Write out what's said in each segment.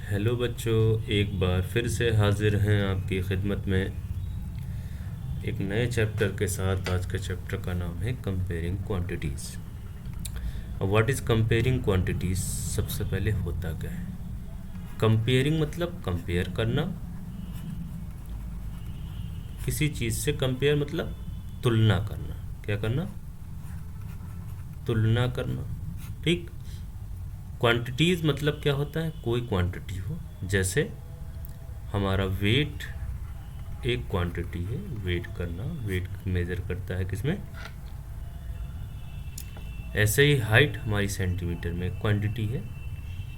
Hello बच्चों, एक बार फिर से हाजिर हैं आपकी खिदमत में एक नए चैप्टर के साथ। आज के चैप्टर का नाम है comparing quantities. What is comparing quantities? सबसे पहले होता क्या है? कंपेयरिंग मतलब कंपेयर करना, किसी चीज़ से कंपेयर मतलब तुलना करना। क्या करना? तुलना करना। ठीक। क्वांटिटीज़ मतलब क्या होता है? कोई क्वांटिटी हो, जैसे हमारा वेट एक क्वांटिटी है। वेट करना, वेट मेज़र करता है किसमें? ऐसे ही हाइट हमारी सेंटीमीटर में क्वांटिटी है।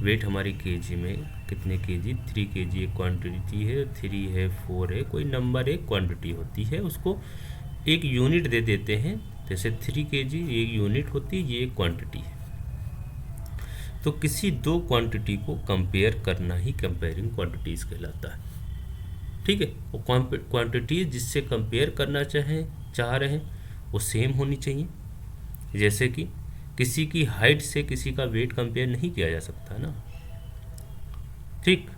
वेट हमारी केजी में कितने केजी? 3 केजी एक क्वांटिटी है, 3 है, 4 है, कोई नंबर एक क्वांटिटी होती है। उसको एक यूनिट दे देते हैं, जैसे 3 केजी एक यूनिट होती है, ये एक क्वांटिटी है। तो किसी दो क्वांटिटी को कंपेयर करना ही कंपेयरिंग क्वांटिटीज़ कहलाता है। ठीक है। वो क्वांटिटीज़ जिससे कंपेयर करना चाह रहे हैं वो सेम होनी चाहिए। जैसे कि किसी की हाइट से किसी का वेट कंपेयर नहीं किया जा सकता ना। ठीक।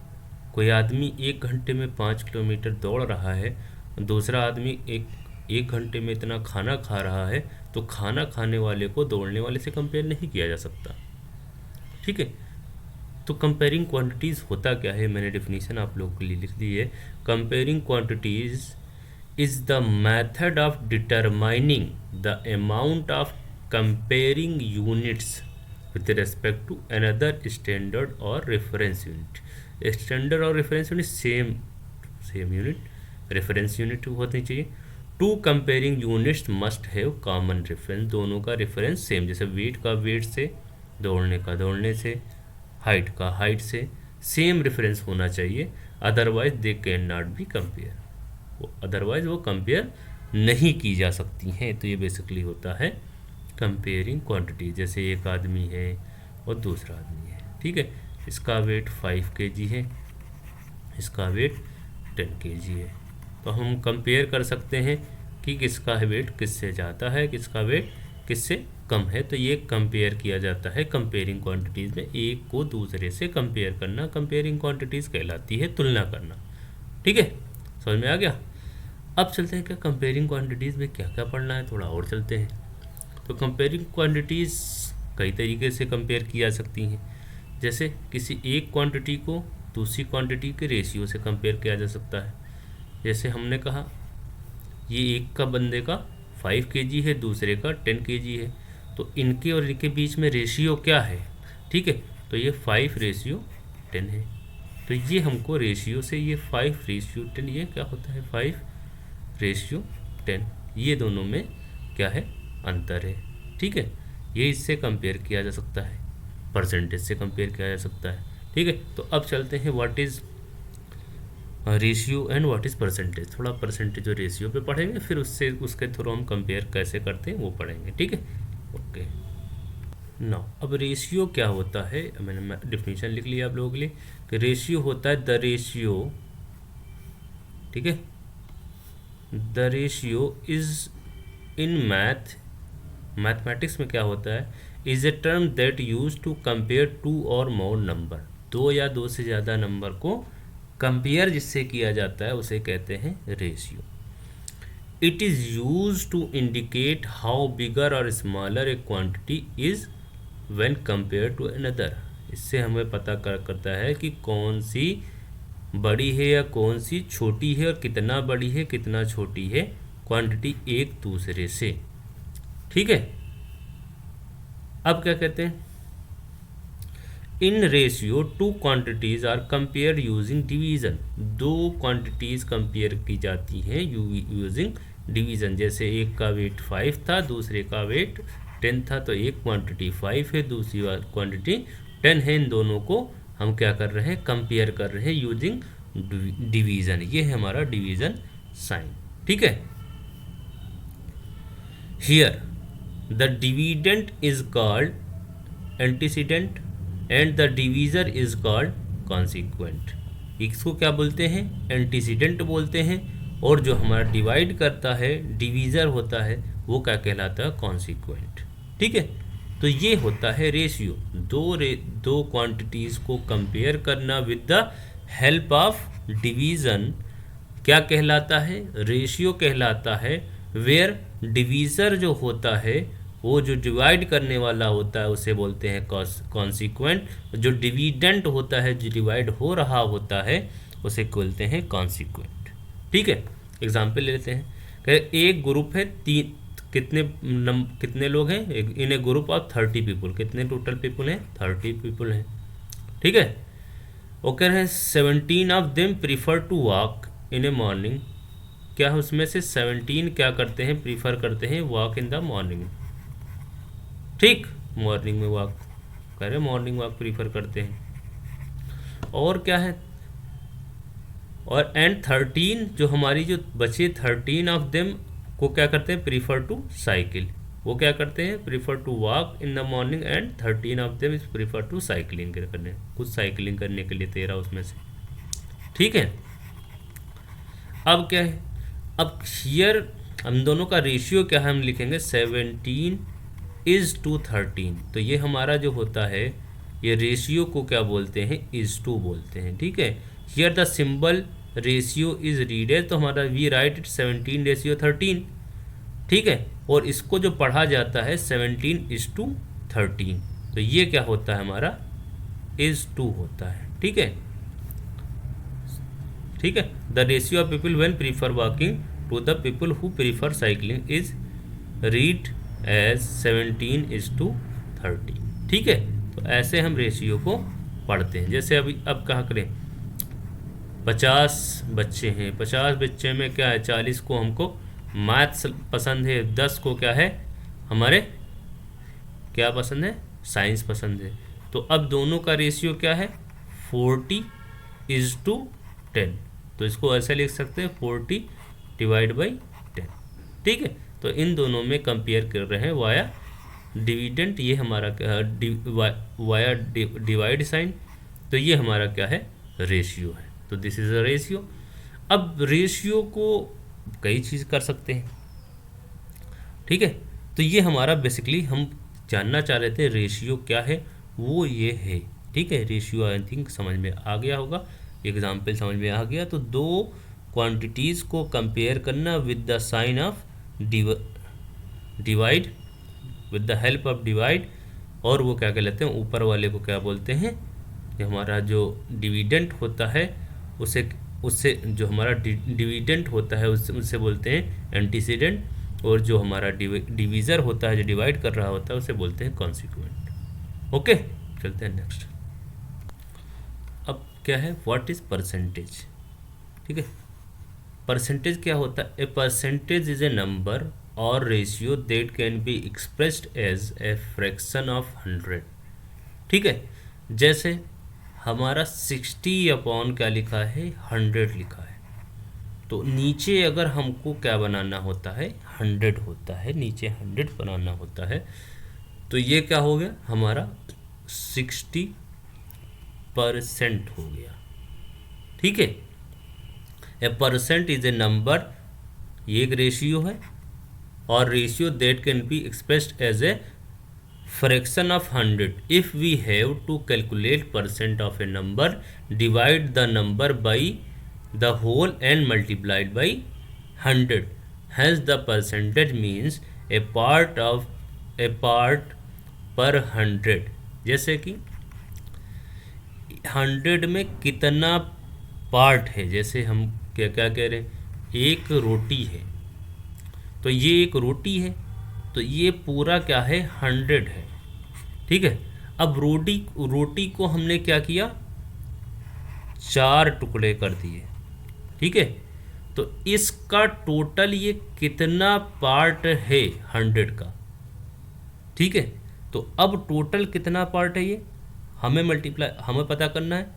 कोई आदमी 1 घंटे में 5 किलोमीटर दौड़ रहा है, दूसरा आदमी एक घंटे में इतना खाना खा रहा है, तो खाना खाने वाले को दौड़ने वाले से कंपेयर नहीं किया जा सकता। ठीक है। तो कंपेयरिंग क्वांटिटीज़ होता क्या है? मैंने डेफिनेशन आप लोगों के लिए लिख दी है। Comparing quantities is the method of determining the amount of comparing units with respect to another standard और रेफरेंस यूनिट। स्टैंडर्ड और reference unit same unit, reference unit होनी चाहिए। Two comparing units must have common reference. दोनों का reference same, जैसे weight का weight से, दौड़ने का दौड़ने से, हाइट का हाइट से सेम रेफरेंस होना चाहिए। Otherwise they can not be compare. Otherwise वो कंपेयर नहीं की जा सकती हैं। तो ये बेसिकली होता है कंपेयरिंग क्वांटिटी। जैसे एक आदमी है और दूसरा आदमी है, ठीक है। इसका वेट 5 केजी है, इसका वेट 10 केजी है। तो हम कंपेयर कर सकते हैं कि किसका वेट किससे ज़्यादा है, किसका वेट किससे कम है। तो ये कंपेयर किया जाता है कंपेयरिंग क्वांटिटीज़ में। एक को दूसरे से कंपेयर करना कंपेयरिंग क्वांटिटीज़ कहलाती है, तुलना करना। ठीक है, समझ में आ गया? अब चलते हैं क्या कंपेयरिंग क्वांटिटीज़ में क्या क्या पढ़ना है, थोड़ा और चलते हैं। तो कंपेयरिंग क्वांटिटीज़ कई तरीके से कंपेयर की जा सकती हैं। जैसे किसी एक क्वांटिटी को दूसरी क्वांटिटी के रेशियो से कंपेयर किया जा सकता है। जैसे हमने कहा ये एक का बंदे का 5 केजी है, दूसरे का 10 केजी है, तो इनके और इनके बीच में रेशियो क्या है? ठीक है, तो ये 5:10 है। तो ये हमको रेशियो से ये 5:10, ये क्या होता है? 5:10। ये दोनों में क्या है? अंतर है। ठीक है, ये इससे कंपेयर किया जा सकता है, परसेंटेज से कंपेयर किया जा सकता है। ठीक है, तो अब चलते हैं what is ratio and what is percentage. थोड़ा परसेंटेज और रेशियो पे पढ़ेंगे, फिर उसके थ्रू हम कंपेयर कैसे करते हैं वो पढ़ेंगे। ठीक है, ओके। नाउ अब रेशियो क्या होता है? मैंने डिफिनीशन लिख लिया आप लोगों के लिए कि रेशियो होता है द रेशियो। ठीक है, the ratio is in mathematics में क्या होता है? Is a term that use to compare two or more number. दो या दो से ज़्यादा नंबर को कंपेयर जिससे किया जाता है उसे कहते हैं ratio. It is use to indicate how bigger और smaller a quantity is when compare to another. इससे हमें पता करता है कि कौन सी बड़ी है या कौन सी छोटी है, और कितना बड़ी है कितना छोटी है क्वांटिटी एक दूसरे से। ठीक है, अब क्या कहते हैं? In ratio two quantities are compare using division. दो क्वांटिटीज कंपेयर की जाती हैं यूजिंग डिवीज़न। जैसे एक का वेट 5 था, दूसरे का वेट 10 था, तो एक क्वांटिटी 5 है, दूसरी क्वांटिटी 10 है। इन दोनों को हम क्या कर रहे हैं? कंपेयर कर रहे हैं यूजिंग डिवीज़न। ये है हमारा डिवीज़न साइन। ठीक है, here the dividend is called antecedent and the divisor is called consequent. इसको क्या बोलते हैं? एंटीसीडेंट बोलते हैं। और जो हमारा डिवाइड करता है, डिवीज़र होता है, वो क्या कहलाता है? कॉन्सिक्वेंट। ठीक है, तो ये होता है रेशियो, दो क्वांटिटीज़ को कंपेयर करना with the help of division क्या कहलाता है, रेशियो कहलाता है। वेयर डिवीज़र जो होता है, वो जो डिवाइड करने वाला होता है उसे बोलते हैं कॉन्सिक्वेंट, जो डिविडेंट होता है, जो डिवाइड हो रहा होता है उसे बोलते हैं कॉन्सिक्वेंट। ठीक है, एग्जाम्पल ले लेते हैं। एक ग्रुप है, कितने लोग हैं in a group of 30 people, कितने टोटल पीपल हैं, 30 पीपल हैं। ठीक है, ओके है 17 of them prefer to walk in a morning, क्या है उसमें से 17 क्या करते हैं, प्रीफर करते हैं वॉक इन द मॉर्निंग। ठीक, मॉर्निंग में वॉक कह रहे, मॉर्निंग वॉक प्रीफर करते हैं। और क्या है, और एंड 13 जो हमारी जो बचे 13 ऑफ देम को क्या करते हैं, प्रीफर टू साइकिल, वो क्या करते हैं, prefer to walk in the morning and 13 of them is prefer to cycling करने, कुछ साइकिलिंग करने के लिए 13 उसमें से। ठीक है, अब क्या है, अब हियर हम दोनों का रेशियो क्या है, हम लिखेंगे 17 इज टू 13। तो ये हमारा जो होता है, ये रेशियो को क्या बोलते हैं, इज टू बोलते हैं। ठीक है, here the symbol ratio is read as, तो हमारा वी राइट इट 17 रेशियो 13। ठीक है, और इसको जो पढ़ा जाता है 17 इज टू 13, तो ये क्या होता है हमारा, इज टू होता है। ठीक है, ठीक है, the ratio of people when prefer walking to the people who prefer cycling is read as 17 is to 30। ठीक है, तो ऐसे हम रेशियो को पढ़ते हैं। जैसे अभी अब कहा करें 50 बच्चे हैं, 50 बच्चे में क्या है, 40 को हमको मैथ्स पसंद है, 10 को क्या है, हमारे क्या पसंद है, साइंस पसंद है। तो अब दोनों का रेशियो क्या है, 40 इज टू 10। तो इसको ऐसे लिख सकते हैं 40 डिवाइड बाई 10। ठीक है, तो इन दोनों में कंपेयर कर रहे हैं वाया डिविडेंट, ये हमारा वाया डिवाइड साइन, तो ये हमारा क्या है, रेशियो है। तो दिस इज अ रेशियो। अब रेशियो को कई चीज़ कर सकते हैं। ठीक है, तो ये हमारा बेसिकली हम जानना चाह रहे थे रेशियो क्या है, वो ये है। ठीक है, रेशियो आई थिंक समझ में आ गया होगा, एग्जाम्पल समझ में आ गया। तो दो क्वांटिटीज़ को कंपेयर करना with the sign of divide, with the help of divide, और वो क्या कहलाते हैं, ऊपर वाले को क्या बोलते हैं, ये हमारा जो डिविडेंट होता है उससे जो हमारा डिविडेंट होता है उससे बोलते हैं एंटीसीडेंट, और जो हमारा डिवीज़र होता है, जो डिवाइड कर रहा होता है, उसे बोलते हैं कॉन्सिक्वेंट। ओके, चलते हैं नेक्स्ट। अब क्या है, व्हाट इज़ परसेंटेज। ठीक है, परसेंटेज क्या होता है, a percentage is a number और ratio that can be expressed as a fraction of 100। ठीक है, जैसे हमारा 60 अपॉन क्या लिखा है, 100 लिखा है, तो नीचे अगर हमको क्या बनाना होता है, 100 होता है, नीचे 100 बनाना होता है, तो ये क्या हो गया, हमारा 60% हो गया। ठीक है, a percent is a number, ये एक रेशियो है, और ratio that can be expressed as a fraction of 100. If we have to calculate percent of a number, divide the number by the whole and multiplied by 100. Hence the percentage means a part per 100. जैसे कि 100 में कितना part है, जैसे हम क्या क्या कह रहे हैं, एक रोटी है, तो ये एक रोटी है, तो ये पूरा क्या है, 100 है। ठीक है, अब रोटी को हमने क्या किया, 4 टुकड़े कर दिए। ठीक है, तो इसका टोटल ये कितना पार्ट है 100 का। ठीक है, तो अब टोटल कितना पार्ट है ये हमें पता करना है।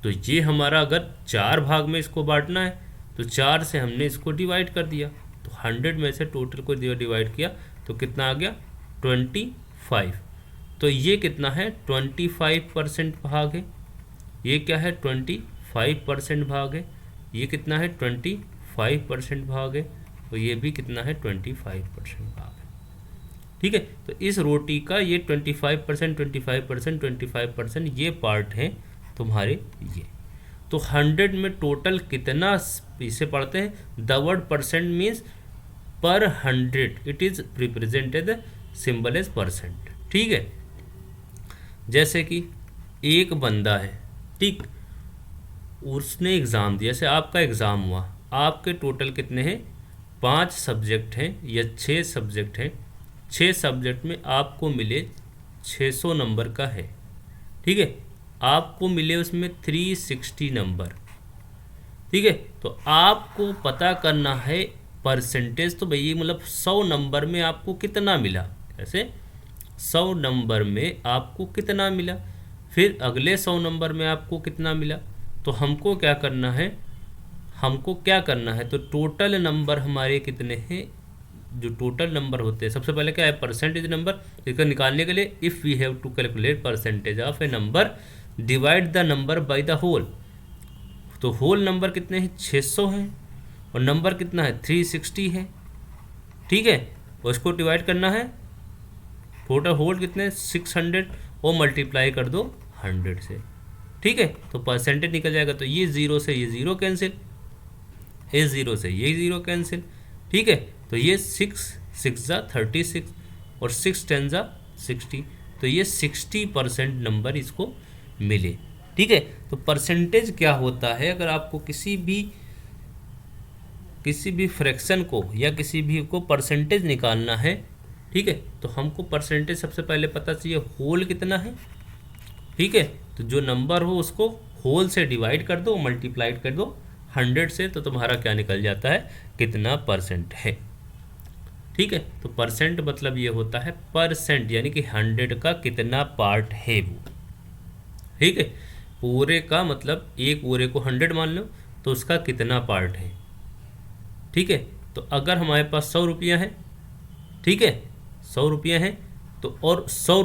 तो ये हमारा अगर 4 भाग में इसको बांटना है, तो 4 से हमने इसको डिवाइड कर दिया, तो 100 में से टोटल को डिवाइड किया तो कितना आ गया, 25। तो ये कितना है, 25% भाग है। ये क्या है, 25% भाग है। ये कितना है, 25% भाग है। और ये भी कितना है, 25% भाग है। ठीक है। तो इस रोटी का ये 25%, 25%, 25% ये पार्ट है तुम्हारे ये। तो 100 में टोटल कितना इसे पढ़ते हैं, the word percent means per 100 it is represented symbol as percent. ठीक है। जैसे कि एक बंदा है, ठीक, उसने एग्ज़ाम दिया, जैसे आपका एग्ज़ाम हुआ, आपके टोटल कितने हैं, 5 सब्जेक्ट हैं या 6 सब्जेक्ट हैं, 6 सब्जेक्ट में आपको मिले 600 नंबर का है। ठीक है। आपको मिले उसमें 360 नंबर। ठीक है। तो आपको पता करना है परसेंटेज, तो भैया मतलब 100 नंबर में आपको कितना मिला, ऐसे 100 नंबर में आपको कितना मिला, फिर अगले 100 नंबर में आपको कितना मिला। तो हमको क्या करना है, तो टोटल नंबर हमारे कितने हैं, जो टोटल नंबर होते हैं, सबसे पहले क्या है, परसेंटेज नंबर। इसको निकालने के लिए if we have to calculate percentage of a number, divide the number by the whole. तो होल नंबर कितने हैं, 600 हैं, और नंबर कितना है, 360 है। ठीक है। और इसको डिवाइड करना है, टोटल होल कितने, 600, और मल्टीप्लाई कर दो 100 से। ठीक है। तो परसेंटेज निकल जाएगा। तो ये 0 से ये 0 कैंसिल, इस 0 से ये 0 कैंसिल। ठीक है। तो ये 6 जा 36 और 6 10 जा 60। तो ये 60% नंबर इसको मिले। ठीक है। तो परसेंटेज क्या होता है, अगर आपको किसी भी फ्रैक्शन को या किसी भी को परसेंटेज निकालना है, ठीक है, तो हमको परसेंटेज सबसे पहले पता चाहिए होल कितना है। ठीक है। तो जो नंबर हो उसको होल से डिवाइड कर दो, मल्टीप्लाइड कर दो 100 से, तो तुम्हारा क्या निकल जाता है, कितना परसेंट है। ठीक है। तो परसेंट मतलब ये होता है परसेंट, यानी कि 100 का कितना पार्ट है वो। ठीक है। पूरे का मतलब एक पूरे को 100 मान लो, तो उसका कितना पार्ट है। ठीक है। तो अगर हमारे पास 100 रुपया है, ठीक है, 100 रुपया है, तो और 100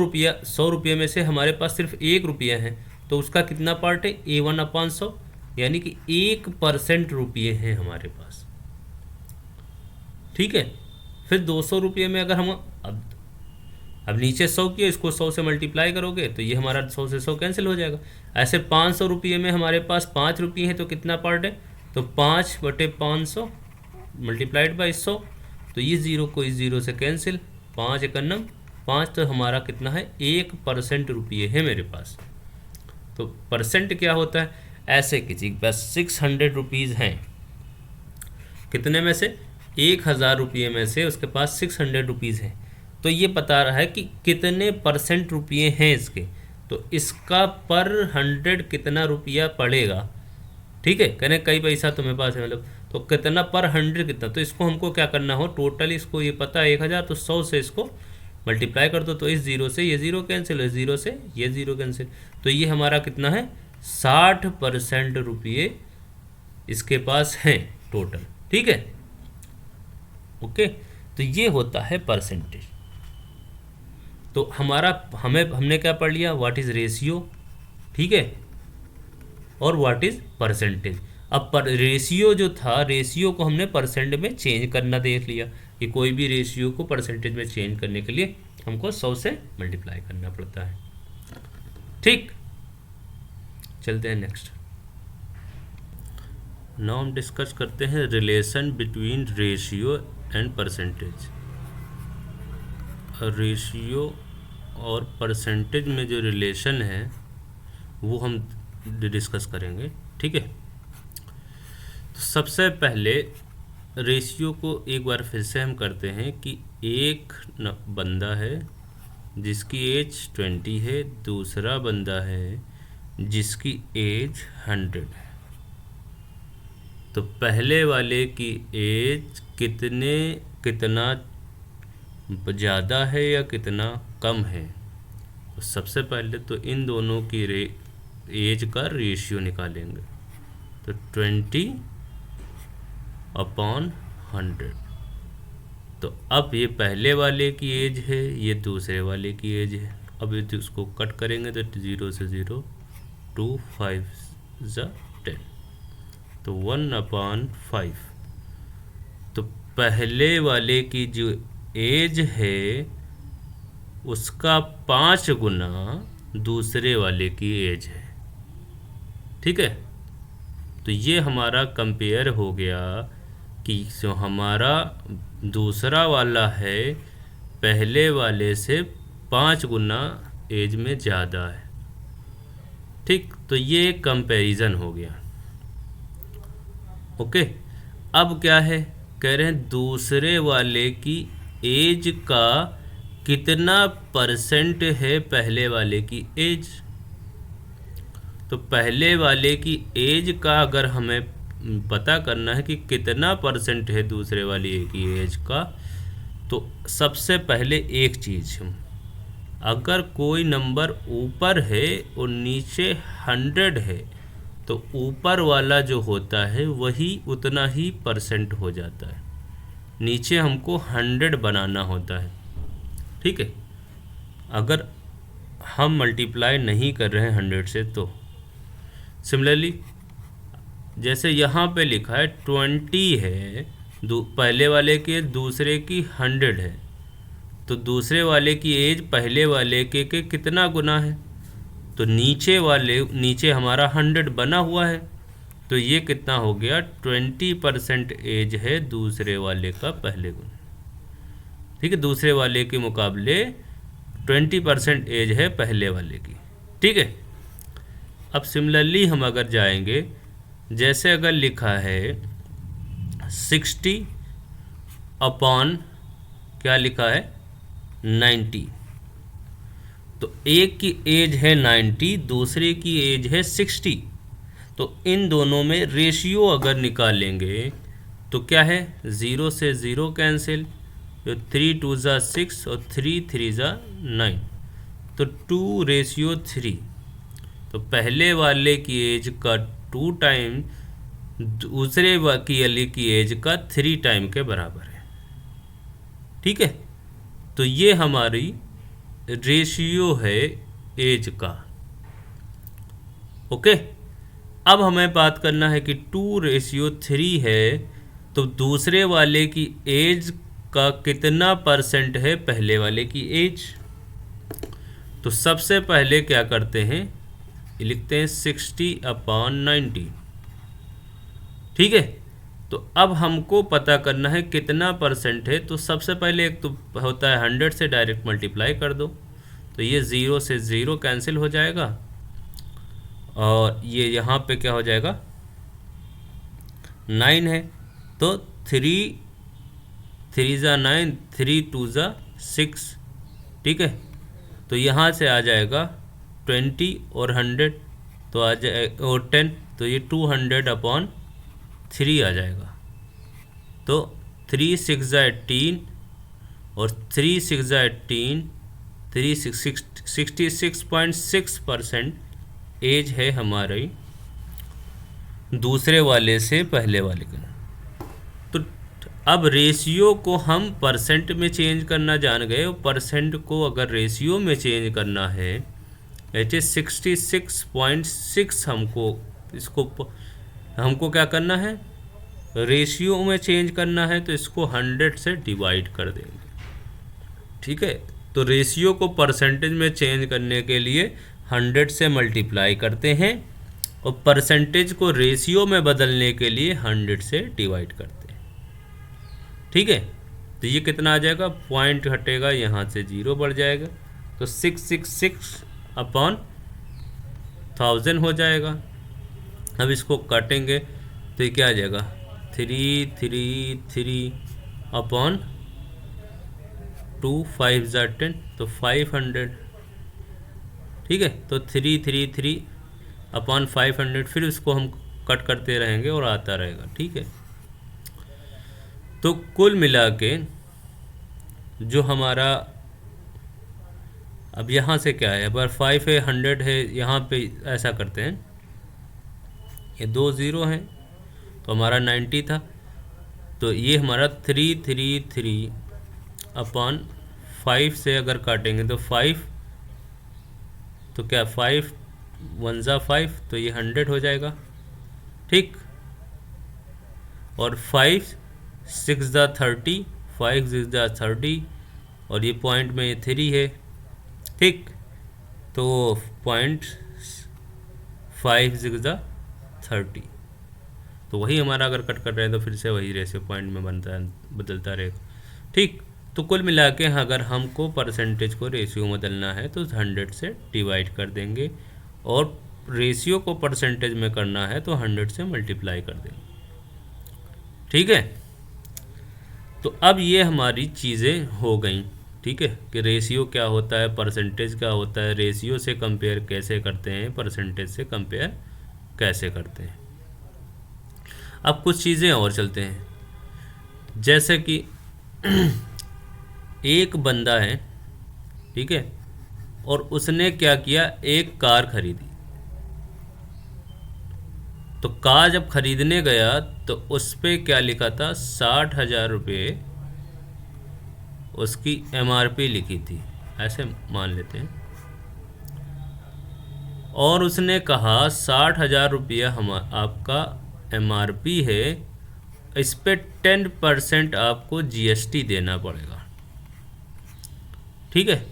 रुपये में से हमारे पास सिर्फ 1 रुपया है, तो उसका कितना पार्ट है, A1/100, यानी कि 1% रुपये हैं हमारे पास। ठीक है। फिर 200 रुपये में अगर हम अब नीचे 100 किया, इसको 100 से मल्टीप्लाई करोगे तो ये हमारा 100 से 100 कैंसिल हो जाएगा। ऐसे 500 रुपये में हमारे पास 5 रुपये हैं, तो कितना पार्ट है, तो 5/500 मल्टीप्लाइड बाई 100। तो ये 0 को इस 0 से कैंसिल, 5 एकन्नम 5, तो हमारा कितना है, 1% रुपये है मेरे पास। तो परसेंट क्या होता है, ऐसे किसी बस 600 रुपीज़ हैं, कितने में से, 1000 रुपये में से उसके पास 600 रुपीज़ हैं, तो ये बता रहा है कि कितने परसेंट रुपये हैं इसके, तो इसका पर 100 कितना रुपया पड़ेगा। ठीक है। कहने कई पैसा तुम्हें पास है, मतलब तो कितना पर 100 कितना, तो इसको हमको क्या करना हो, टोटल इसको ये पता है 1000, तो 100 से इसको मल्टीप्लाई कर दो, तो इस 0 से ये 0 कैंसिल, इस 0 से ये 0 कैंसिल, तो ये हमारा कितना है, 60% रुपये इसके पास हैं टोटल। ठीक है। ओके। तो ये होता है परसेंटेज। तो हमने क्या पढ़ लिया, व्हाट इज़ रेशियो, ठीक है, और व्हाट इज़ परसेंटेज। अब रेशियो जो था, रेशियो को हमने परसेंट में चेंज करना देख लिया, कि कोई भी रेशियो को परसेंटेज में चेंज करने के लिए हमको 100 से मल्टीप्लाई करना पड़ता है। ठीक, चलते हैं नेक्स्ट। नाउ हम डिस्कस करते हैं relation between ratio and percentage. Ratio और परसेंटेज में जो रिलेशन है वो हम डिस्कस करेंगे। ठीक है। तो सबसे पहले रेशियो को एक बार फिर से हम करते हैं कि एक बंदा है जिसकी एज 20 है, दूसरा बंदा है जिसकी एज 100 है। तो पहले वाले की एज कितना ज़्यादा है या कितना कम है। तो सबसे पहले तो इन दोनों की एज का रेशियो निकालेंगे। तो 20/100। तो अब ये पहले वाले की एज है, ये दूसरे वाले की एज है। अब ये उसको कट करेंगे तो 0 से 0, 2 5 ज़ा 10, तो 1/5। तो पहले वाले की जो एज है उसका 5 गुना दूसरे वाले की एज है। ठीक है, तो ये हमारा कंपेयर हो गया कि जो हमारा दूसरा वाला है पहले वाले से 5 गुना एज में ज़्यादा है। ठीक, तो ये कंपैरिजन हो गया। ओके, अब क्या है, कह रहे हैं दूसरे वाले की एज का कितना परसेंट है पहले वाले की एज। तो पहले वाले की एज का अगर हमें पता करना है कि कितना परसेंट है दूसरे वाले की एज का, तो सबसे पहले एक चीज़, अगर कोई नंबर ऊपर है और नीचे 100 है तो ऊपर वाला जो होता है वही उतना ही परसेंट हो जाता है, नीचे हमको 100 बनाना होता है। ठीक है, अगर हम मल्टीप्लाई नहीं कर रहे हैं 100 से तो सिमिलरली जैसे यहाँ पे लिखा है 20 है, पहले वाले के दूसरे की 100 है, तो दूसरे वाले की एज पहले वाले के कितना गुना है, तो नीचे हमारा 100 बना हुआ है, तो ये कितना हो गया 20% एज है दूसरे वाले का पहले गुना। ठीक है, दूसरे वाले के मुकाबले 20% एज है पहले वाले की। ठीक है, अब सिमिलरली हम अगर जाएंगे, जैसे अगर लिखा है 60 अपॉन क्या लिखा है 90, तो एक की एज है 90, दूसरे की एज है 60, तो इन दोनों में रेशियो अगर निकालेंगे तो क्या है 0 से 0 कैंसिल, तो 3 2 ज़ा 6 और 3 3 ज़ा 9, तो 2:3, तो पहले वाले की एज का 2 टाइम दूसरे वाले की एज का 3 टाइम के बराबर है। ठीक है, तो ये हमारी रेशियो है एज का। ओके, अब हमें बात करना है कि 2:3 है तो दूसरे वाले की एज का कितना परसेंट है पहले वाले की एज। तो सबसे पहले क्या करते हैं, लिखते हैं 60/90। ठीक है, तो अब हमको पता करना है कितना परसेंट है, तो सबसे पहले एक तो होता है 100 से डायरेक्ट मल्टीप्लाई कर दो, तो ये 0 से 0 कैंसिल हो जाएगा और ये यहाँ पे क्या हो जाएगा 9 है, तो 3 3 ज़ा 9, 3 2 ज़ा 6। ठीक है, तो यहाँ से आ जाएगा 20 और 100 तो आ जाए और 10, तो ये 200/3 आ जाएगा। तो 3 6 ज़ा 18 और 3 6 ज़ा 18, 66.6% एज है हमारी दूसरे वाले से पहले वाले का। तो अब रेशियो को हम परसेंट में चेंज करना जान गए, और परसेंट को अगर रेशियो में चेंज करना है, एच 66.6 हमको क्या करना है, रेशियो में चेंज करना है, तो इसको 100 से डिवाइड कर देंगे। ठीक है, तो रेशियो को परसेंटेज में चेंज करने के लिए 100 से मल्टीप्लाई करते हैं और परसेंटेज को रेशियो में बदलने के लिए 100 से डिवाइड करते हैं। ठीक है, तो ये कितना आ जाएगा, पॉइंट हटेगा यहाँ से 0 बढ़ जाएगा, तो 666/1000 हो जाएगा। अब इसको काटेंगे तो ये क्या आ जाएगा 333/2 5 ज़ा 10, तो 500। ठीक है, तो 333/500, फिर इसको हम कट करते रहेंगे और आता रहेगा। ठीक है, तो कुल मिला के जो हमारा अब यहाँ से क्या है, अगर 5 है 100 है, यहाँ पे ऐसा करते हैं, ये 2 0 हैं तो हमारा 90 था, तो ये हमारा 333/5 से अगर काटेंगे तो 5, तो क्या 5 1 ज़ा 5, तो ये 100 हो जाएगा। ठीक, और 5 6 ज़ा 30, 5 6 ज़ा 30, और ये पॉइंट में ये 3 है, ठीक, तो 0.5 तो वही हमारा अगर कट कर रहे हैं तो फिर से वही रेशियो पॉइंट में बनता है, बदलता रहेगा। ठीक, तो कुल मिला के अगर हमको परसेंटेज को रेशियो में बदलना है तो 100 से डिवाइड कर देंगे, और रेशियो को परसेंटेज में करना है तो 100 से मल्टीप्लाई कर देंगे। ठीक है, तो अब ये हमारी चीज़ें हो गई। ठीक है, कि रेशियो क्या होता है, परसेंटेज क्या होता है, रेशियो से कंपेयर कैसे करते हैं, परसेंटेज से कंपेयर कैसे करते हैं। अब कुछ चीज़ें और चलते हैं, जैसे कि एक बंदा है, ठीक है, और उसने क्या किया, एक कार खरीदी। तो कार जब खरीदने गया तो उस पे क्या लिखा था, 60,000 रुपये उसकी MRP लिखी थी, ऐसे मान लेते हैं। और उसने कहा 60,000 रुपया आपका MRP है, इस पे 10% आपको GST देना पड़ेगा। ठीक है,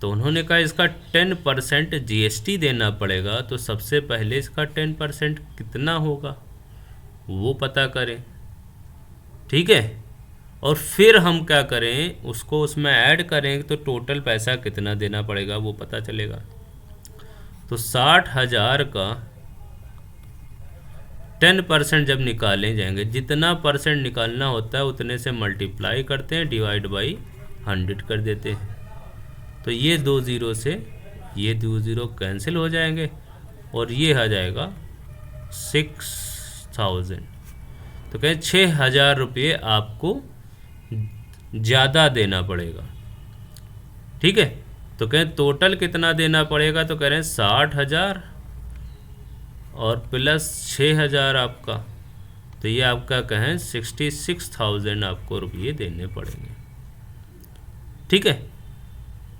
तो उन्होंने कहा इसका 10% GST देना पड़ेगा, तो सबसे पहले इसका 10% कितना होगा वो पता करें। ठीक है, और फिर हम क्या करें, उसको उसमें ऐड करें तो टोटल पैसा कितना देना पड़ेगा वो पता चलेगा। तो 60,000 का 10% जब निकाले जाएंगे, जितना परसेंट निकालना होता है उतने से मल्टीप्लाई करते हैं, डिवाइड बाई 100 कर देते हैं। तो ये 2 ज़ीरो से ये 2 ज़ीरो कैंसिल हो जाएंगे, और ये आ जाएगा 6,000। तो कहें 6,000 रुपये आपको ज़्यादा देना पड़ेगा। ठीक है, तो कहें टोटल कितना देना पड़ेगा, तो कह रहे हैं 60,000 और प्लस 6,000 आपका, तो ये आपका कहें 66,000 आपको रुपये देने पड़ेंगे। ठीक है,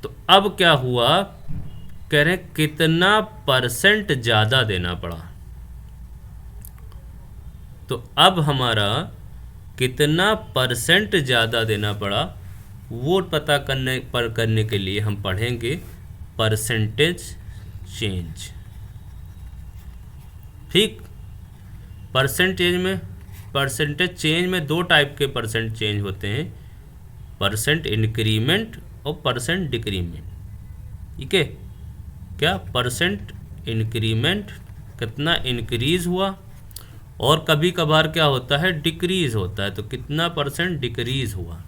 तो अब क्या हुआ, कह रहे हैं कितना परसेंट ज़्यादा देना पड़ा। तो अब हमारा कितना परसेंट ज़्यादा देना पड़ा वो पता करने के लिए हम पढ़ेंगे परसेंटेज चेंज। ठीक, परसेंटेज चेंज में 2 टाइप के परसेंट चेंज होते हैं, परसेंट इंक्रीमेंट और परसेंट डिक्रीमेंट। ठीक है, क्या परसेंट इंक्रीमेंट कितना इंक्रीज हुआ, और कभी कभार क्या होता है डिक्रीज होता है, तो कितना परसेंट डिक्रीज हुआ।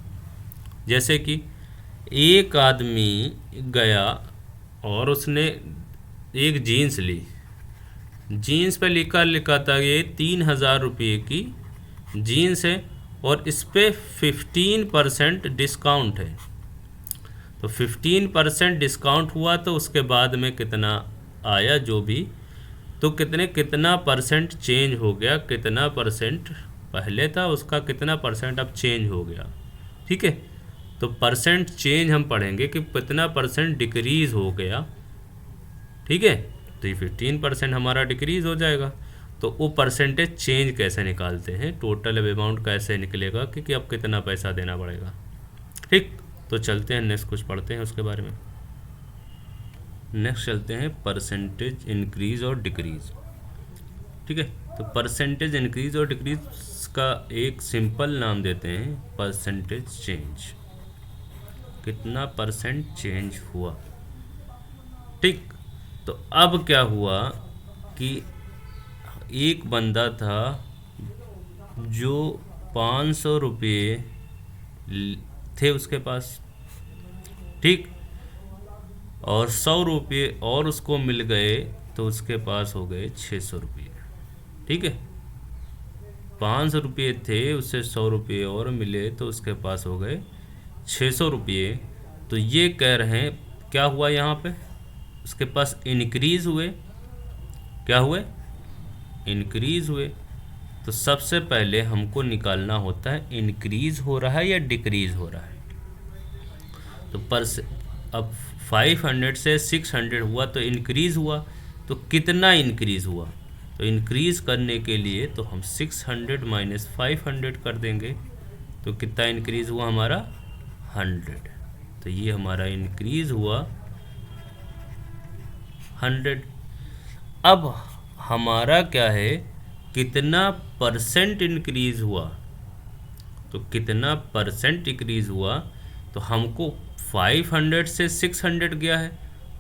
जैसे कि एक आदमी गया और उसने एक जीन्स ली, जीन्स पे लिखा था ये 3,000 रुपये की जीन्स है, और इस पे 15% डिस्काउंट है। तो 15% डिस्काउंट हुआ, तो उसके बाद में कितना आया जो भी, तो कितना परसेंट चेंज हो गया, कितना परसेंट पहले था उसका कितना परसेंट अब चेंज हो गया। ठीक है, तो परसेंट चेंज हम पढ़ेंगे कि कितना परसेंट डिक्रीज़ हो गया। ठीक है, तो ये 15% हमारा डिक्रीज़ हो जाएगा। तो वो परसेंटेज चेंज कैसे निकालते हैं, टोटल अमाउंट कैसे निकलेगा कि अब कितना पैसा देना पड़ेगा। ठीक, तो चलते हैं नेक्स्ट कुछ पढ़ते हैं उसके बारे में। नेक्स्ट चलते हैं परसेंटेज इंक्रीज़ और डिक्रीज़। ठीक है, तो परसेंटेज इंक्रीज़ और डिक्रीज़ का एक सिंपल नाम देते हैं परसेंटेज चेंज, कितना परसेंट चेंज हुआ। ठीक, तो अब क्या हुआ कि एक बंदा था जो 500 रुपये थे उसके पास। ठीक, और 100 रुपये और उसको मिल गए, तो उसके पास हो गए 600 रुपये। ठीक है, 500 रुपये थे, उससे 100 रुपये और मिले, तो उसके पास हो गए 600 रुपये। तो ये कह रहे हैं क्या हुआ यहाँ पे, उसके पास इनक्रीज़ हुए, क्या हुए, इनक्रीज़ हुए। तो सबसे पहले हमको निकालना होता है इनक्रीज़ हो रहा है या डिक्रीज़ हो रहा है। तो अब 500 से 600 हुआ तो इंक्रीज़ हुआ, तो कितना इंक्रीज़ हुआ, तो इंक्रीज़ करने के लिए तो हम 600 माइनस 500 कर देंगे, तो कितना इंक्रीज़ हुआ हमारा 100। तो ये हमारा इंक्रीज़ हुआ 100। अब हमारा क्या है, कितना परसेंट इंक्रीज हुआ, तो कितना परसेंट इंक्रीज हुआ, तो हमको 500 से 600 गया है,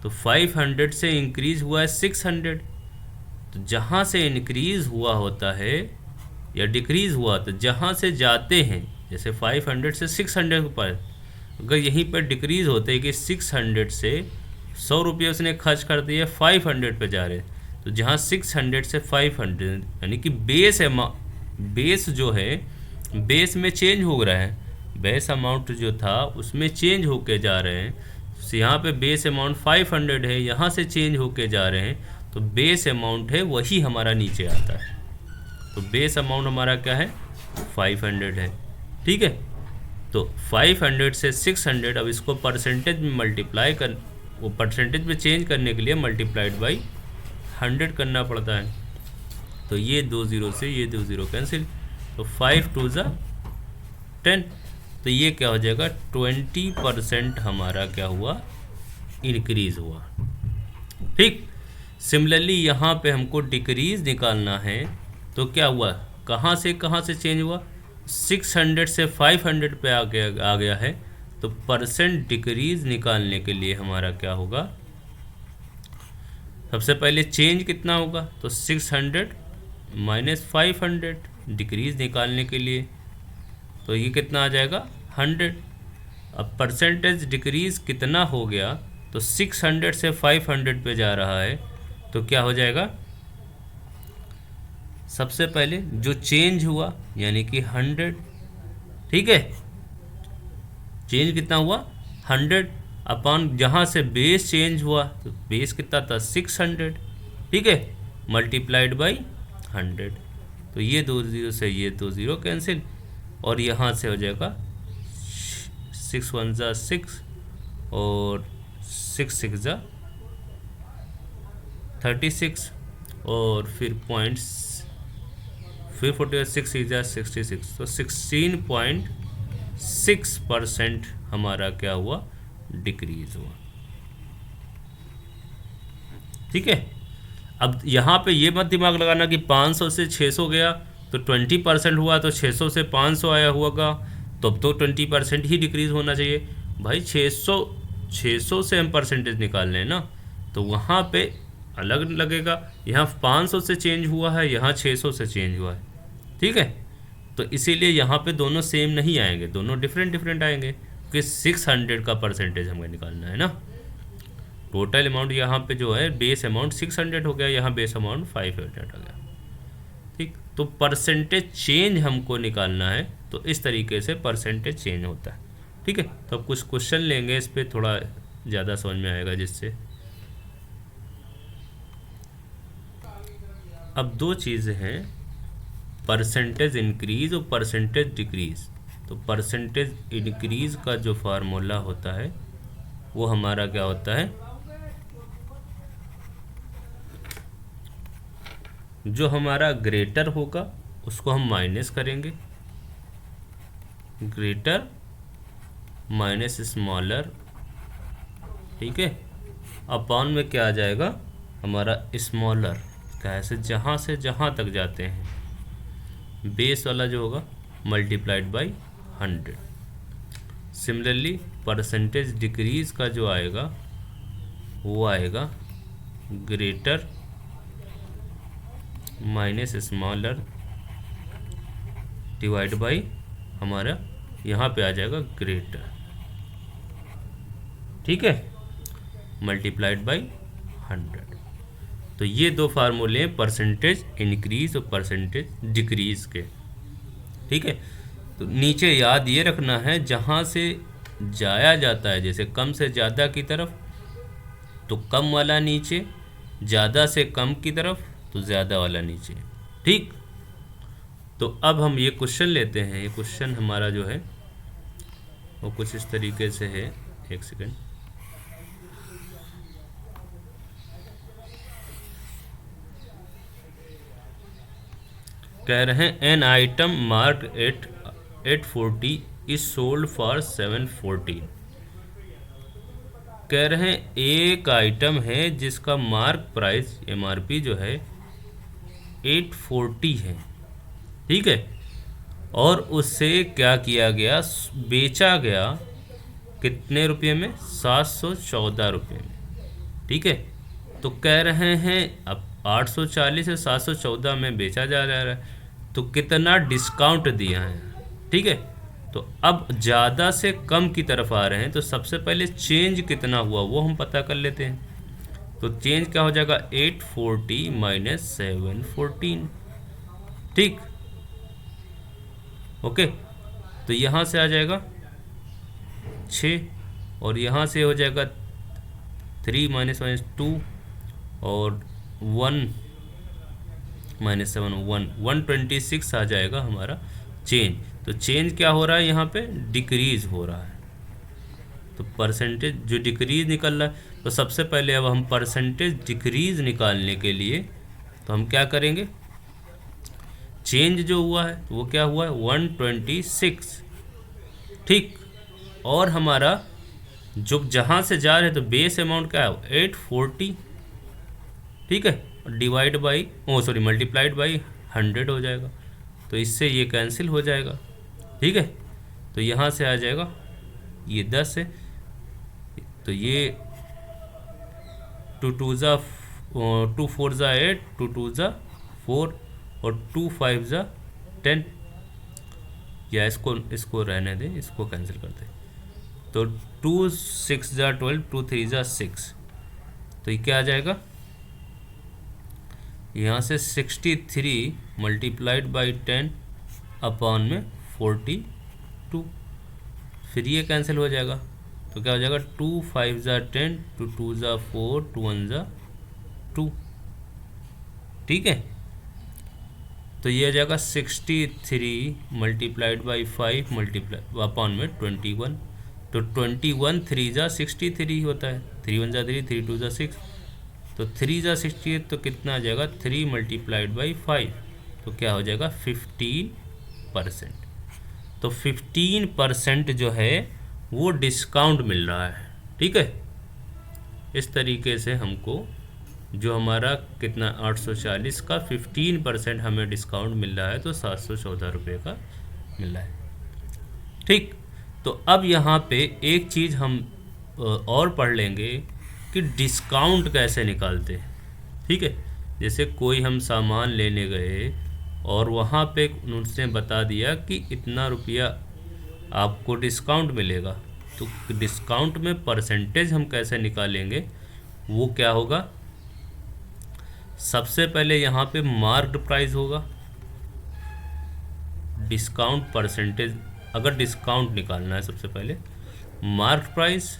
तो 500 से इंक्रीज हुआ है 600। तो जहाँ से इंक्रीज हुआ होता है या डिक्रीज हुआ, तो जहाँ से जाते हैं, जैसे 500 से 600 पर, अगर यहीं पर डिक्रीज होते हैं कि 600 से 100 रुपये उसने खर्च कर दिए, 500 पे जा रहे हैं, तो जहाँ 600 से 500 यानी कि बेस जो है, बेस में चेंज हो रहा है, बेस अमाउंट जो था उसमें चेंज होके जा रहे हैं। तो यहाँ पे बेस अमाउंट 500 है, यहाँ से चेंज होके जा रहे हैं, तो बेस अमाउंट है वही हमारा नीचे आता है। तो बेस अमाउंट हमारा क्या है, 500 है। ठीक है, तो 500 से 600, अब इसको परसेंटेज में मल्टीप्लाई कर, वो परसेंटेज में चेंज करने के लिए मल्टीप्लाइड बाई 100 करना पड़ता है। तो ये 2 0 से ये 2 0 कैंसिल, तो 5 2 ज़ा 10, तो ये क्या हो जाएगा, 20% हमारा क्या हुआ, इंक्रीज हुआ। ठीक, सिमिलरली यहाँ पे हमको डिक्रीज निकालना है, तो क्या हुआ, कहाँ से चेंज हुआ, 600 से 500 पे आ गया है, तो परसेंट डिक्रीज निकालने के लिए हमारा क्या होगा, सबसे पहले चेंज कितना होगा, तो 600 माइनस 500 डिक्रीज निकालने के लिए, तो ये कितना आ जाएगा, 100। अब परसेंटेज डिक्रीज कितना हो गया, तो 600 से 500 पे जा रहा है, तो क्या हो जाएगा, सबसे पहले जो चेंज हुआ यानी कि 100। ठीक है, चेंज कितना हुआ, 100 अपॉन जहाँ से बेस चेंज हुआ, तो बेस कितना था, 600। ठीक है, मल्टीप्लाइड बाई 100, तो ये 2 0 से ये 2 0 कैंसिल, और यहाँ से हो जाएगा 6 1 ज़ा 6 और 6 6 ज़ा 36, और फिर पॉइंट्स, फिर 46 6 ज़ा 66, तो 16.6% हमारा क्या हुआ, डिक्रीज हुआ। ठीक है, अब यहाँ पे ये मत दिमाग लगाना कि 500 से 600 गया तो 20% हुआ, तो 600 से 500 आया होगा, तो अब तो 20% ही डिक्रीज होना चाहिए। भाई 600 से हम परसेंटेज निकाल लें ना, तो वहाँ पे अलग लगेगा, यहाँ 500 से चेंज हुआ है, यहाँ 600 से चेंज हुआ है। ठीक है, तो इसीलिए यहाँ पे दोनों सेम नहीं आएंगे, दोनों डिफरेंट आएंगे, क्योंकि 600 का परसेंटेज हमें निकालना है ना। टोटल अमाउंट यहाँ पे जो है, बेस अमाउंट 600 हो गया, यहाँ बेस अमाउंट 500 हो गया। ठीक, तो परसेंटेज चेंज हमको निकालना है, तो इस तरीके से परसेंटेज चेंज होता है। ठीक है, तो अब कुछ क्वेश्चन लेंगे, इस पर थोड़ा ज़्यादा समझ में आएगा, जिससे अब दो चीज़ें हैं, परसेंटेज इंक्रीज और परसेंटेज डिक्रीज। तो परसेंटेज इंक्रीज का जो फार्मूला होता है वो हमारा क्या होता है, जो हमारा ग्रेटर होगा उसको हम माइनस करेंगे, ग्रेटर माइनस स्मॉलर। ठीक है, अपॉन में क्या आ जाएगा, हमारा स्मॉलर, कैसे से जहाँ तक जाते हैं, बेस वाला जो होगा multiplied by 100। Similarly percentage decrease का जो आएगा वो आएगा greater minus smaller divide by, हमारा यहाँ पे आ जाएगा ग्रेटर। ठीक है, मल्टीप्लाइड बाई 100। तो ये दो फार्मूले हैं परसेंटेज इंक्रीज और परसेंटेज डिक्रीज के। ठीक है, तो नीचे याद ये रखना है, जहाँ से जाया जाता है, जैसे कम से ज़्यादा की तरफ तो कम वाला नीचे, ज़्यादा से कम की तरफ तो ज़्यादा वाला नीचे। ठीक, तो अब हम ये क्वेश्चन लेते हैं। ये क्वेश्चन हमारा जो है वो कुछ इस तरीके से है, एक सेकंड। कह रहे हैं an item marked at 840 is sold for 714। कह रहे हैं एक आइटम है जिसका मार्क प्राइस MRP जो है 840 है, ठीक है, और उससे क्या किया गया, बेचा गया कितने रुपये में, 714 रुपये में, ठीक है। तो कह रहे हैं अब 840 से 714 में बेचा जा रहा है, तो कितना डिस्काउंट दिया है, ठीक है। तो अब ज़्यादा से कम की तरफ आ रहे हैं, तो सबसे पहले चेंज कितना हुआ वो हम पता कर लेते हैं। तो चेंज क्या हो जाएगा, 840 माइनस 714, ठीक, ओके। तो यहाँ से आ जाएगा 6 और यहाँ से हो जाएगा 3 माइनस 2 और 1 माइनस 7 126 आ जाएगा हमारा चेंज। तो चेंज क्या हो रहा है यहाँ पे, डिक्रीज हो रहा है। तो परसेंटेज जो डिक्रीज निकल रहा है, तो सबसे पहले अब हम परसेंटेज डिक्रीज निकालने के लिए तो हम क्या करेंगे, चेंज जो हुआ है वो क्या हुआ है 126, ठीक, और हमारा जो जहाँ से जा रहे हैं तो बेस अमाउंट क्या है 840, ठीक है, डिवाइड बाई मल्टीप्लाइड बाई 100 हो जाएगा। तो इससे ये कैंसिल हो जाएगा, ठीक है। तो यहाँ से आ जाएगा ये 10 है, तो ये 2 4 ज़ा 8, 2 2 ज़ा 4 और 2 5 ज़ा 10, या इसको रहने दें, इसको कैंसिल कर दें। तो 2 6 ज़ा 12, 2 3 ज़ा 6, तो ये क्या आ जाएगा, यहाँ से 63 मल्टीप्लाइड बाई 10 अपॉन में 42, फिर ये कैंसिल हो जाएगा। तो क्या हो जाएगा 2 5 ज़ा 10, 2 2 ज़ा 4, 2 1 ज़ा 2, ठीक है। तो ये आ जाएगा 63 मल्टीप्लाइड बाई 5 मल्टीप्लाई अपॉन में 21, तो 21 3 ज़ा 63 होता है, 3 1 ज़ा 3, 3 2 ज़ा 6, तो 3 ज़ा 68, तो कितना आ जाएगा 3 मल्टीप्लाइड बाई 5, तो क्या हो जाएगा 15%। तो 15% जो है वो डिस्काउंट मिल रहा है, ठीक है। इस तरीके से हमको जो हमारा कितना 840 का 15% हमें डिस्काउंट मिल रहा है, तो 714 रुपये का मिल रहा है, ठीक। तो अब यहाँ पे एक चीज़ हम और पढ़ लेंगे कि डिस्काउंट कैसे निकालते हैं, ठीक है। जैसे कोई हम सामान लेने गए और वहाँ पे उनसे बता दिया कि इतना रुपया आपको डिस्काउंट मिलेगा, तो डिस्काउंट में परसेंटेज हम कैसे निकालेंगे, वो क्या होगा, सबसे पहले यहाँ पे मार्क्ड प्राइस होगा, डिस्काउंट परसेंटेज, अगर डिस्काउंट निकालना है सबसे पहले मार्क्ड प्राइस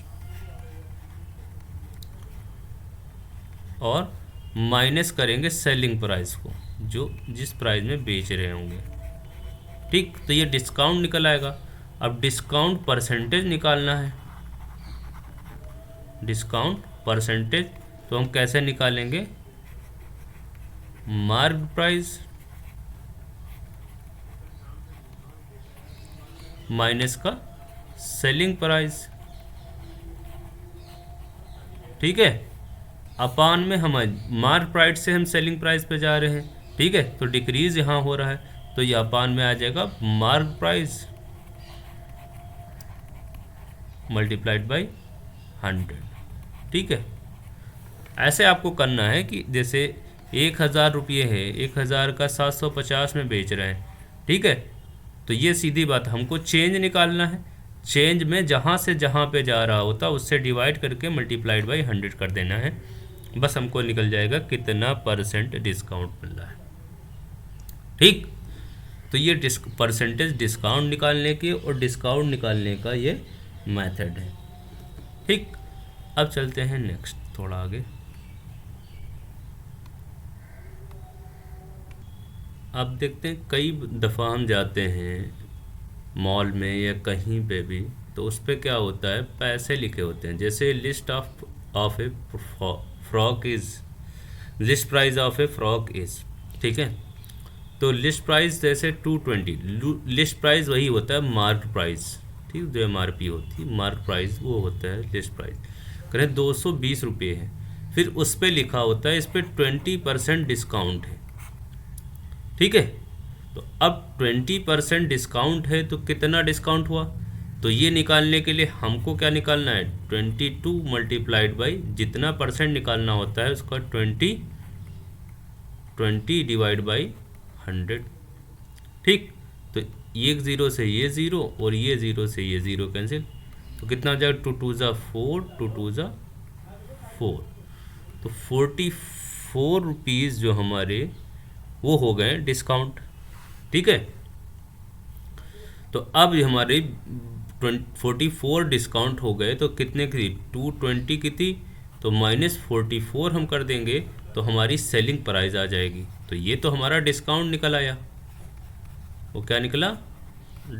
और माइनस करेंगे सेलिंग प्राइस को, जो जिस प्राइस में बेच रहे होंगे, ठीक। तो ये डिस्काउंट निकल आएगा। अब डिस्काउंट परसेंटेज निकालना है, डिस्काउंट परसेंटेज तो हम कैसे निकालेंगे, मार्क प्राइस माइनस का सेलिंग प्राइस, ठीक है, अपान में हम मार्क प्राइस से हम सेलिंग प्राइस पे जा रहे हैं, ठीक है, तो डिक्रीज यहाँ हो रहा है, तो ये अपान में आ जाएगा मार्क प्राइस मल्टीप्लाइड बाई 100, ठीक है। ऐसे आपको करना है कि जैसे 1000 रुपये है, 1000 का 750 में बेच रहे हैं, ठीक है। तो ये सीधी बात, हमको चेंज निकालना है, चेंज में जहाँ से जहाँ पे जा रहा होता उससे डिवाइड करके मल्टीप्लाइड बाई 100 कर देना है, बस हमको निकल जाएगा कितना परसेंट डिस्काउंट मिल रहा है, ठीक। तो ये परसेंटेज डिस्काउंट निकालने की और डिस्काउंट निकालने का ये मेथड है, ठीक। अब चलते हैं नेक्स्ट थोड़ा आगे। अब देखते हैं कई दफ़ा हम जाते हैं मॉल में या कहीं पे भी, तो उस पर क्या होता है, पैसे लिखे होते हैं, जैसे list of A frock is, list price of A frock is, ठीक है। तो लिस्ट प्राइस जैसे 220, लिस्ट प्राइस वही होता है मार्क प्राइस, ठीक, जो MRP होती है, मार्क प्राइस वो होता है लिस्ट प्राइस। करें 220 रुपये है, फिर उस पर लिखा होता है इस पर 20% डिस्काउंट है। ठीक है, तो अब 20% डिस्काउंट है तो कितना डिस्काउंट हुआ, तो ये निकालने के लिए हमको क्या निकालना है, 22 मल्टीप्लाइड बाई जितना परसेंट निकालना होता है उसका 20 डिवाइड बाई 100। ठीक, तो एक ज़ीरो से ये ज़ीरो और ये ज़ीरो से ये ज़ीरो कैंसिल, तो कितना हो जाएगा, 2 2 ज़ा 4, 2 2 ज़ा 4, तो 44 रुपीज़ जो हमारे वो हो गए डिस्काउंट। ठीक है, तो अब हमारे 44 डिस्काउंट हो गए, तो कितने की थी, 220 की थी, तो -44 हम कर देंगे तो हमारी सेलिंग प्राइस आ जाएगी। तो ये तो हमारा डिस्काउंट निकल आया, वो क्या निकला,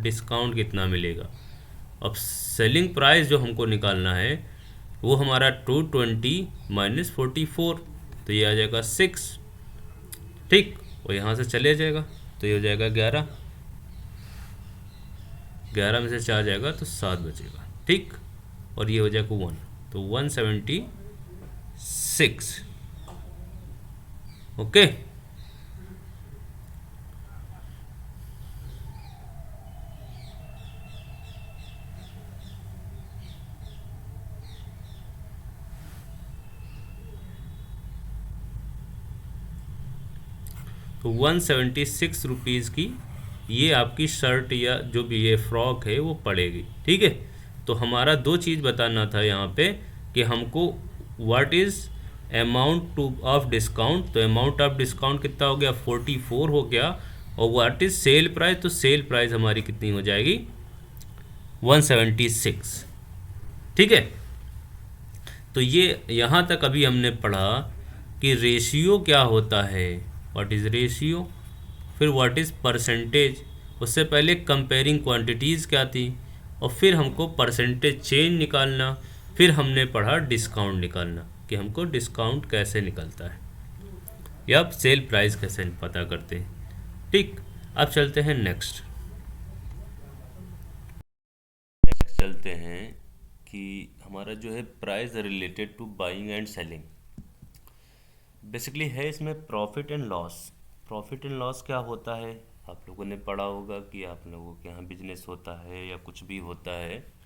डिस्काउंट कितना मिलेगा। अब सेलिंग प्राइस जो हमको निकालना है वो हमारा 220 -44, तो ये आ जाएगा 6। ठीक, और यहाँ से चले जाएगा तो ये हो जाएगा 11, 11 में से 4 जाएगा तो 7 बचेगा। ठीक, और ये हो जाएगा 1, तो 176। ओके, तो 176 रुपीज़ की ये आपकी शर्ट या जो भी ये फ्रॉक है वो पड़ेगी। ठीक है, तो हमारा दो चीज़ बताना था यहाँ पे कि हमको what is amount two of discount, तो अमाउंट ऑफ डिस्काउंट कितना हो गया, 44 हो गया, और व्हाट इज़ सेल प्राइस, तो सेल प्राइस हमारी कितनी हो जाएगी, 176। ठीक है, तो ये यहाँ तक अभी हमने पढ़ा कि रेशियो क्या होता है, व्हाट इज़ रेशियो, फिर व्हाट इज़ परसेंटेज, उससे पहले कंपेयरिंग क्वांटिटीज़ क्या थी, और फिर हमको परसेंटेज चेंज निकालना, फिर हमने पढ़ा डिस्काउंट निकालना कि हमको डिस्काउंट कैसे निकलता है या सेल प्राइस कैसे पता करते हैं। ठीक, अब चलते हैं नेक्स्ट चलते हैं कि हमारा जो है price related to buying and selling basically है इसमें profit and loss. Profit and loss क्या होता है, आप लोगों ने पढ़ा होगा कि आप लोगों के यहाँ बिजनेस होता है या कुछ भी होता है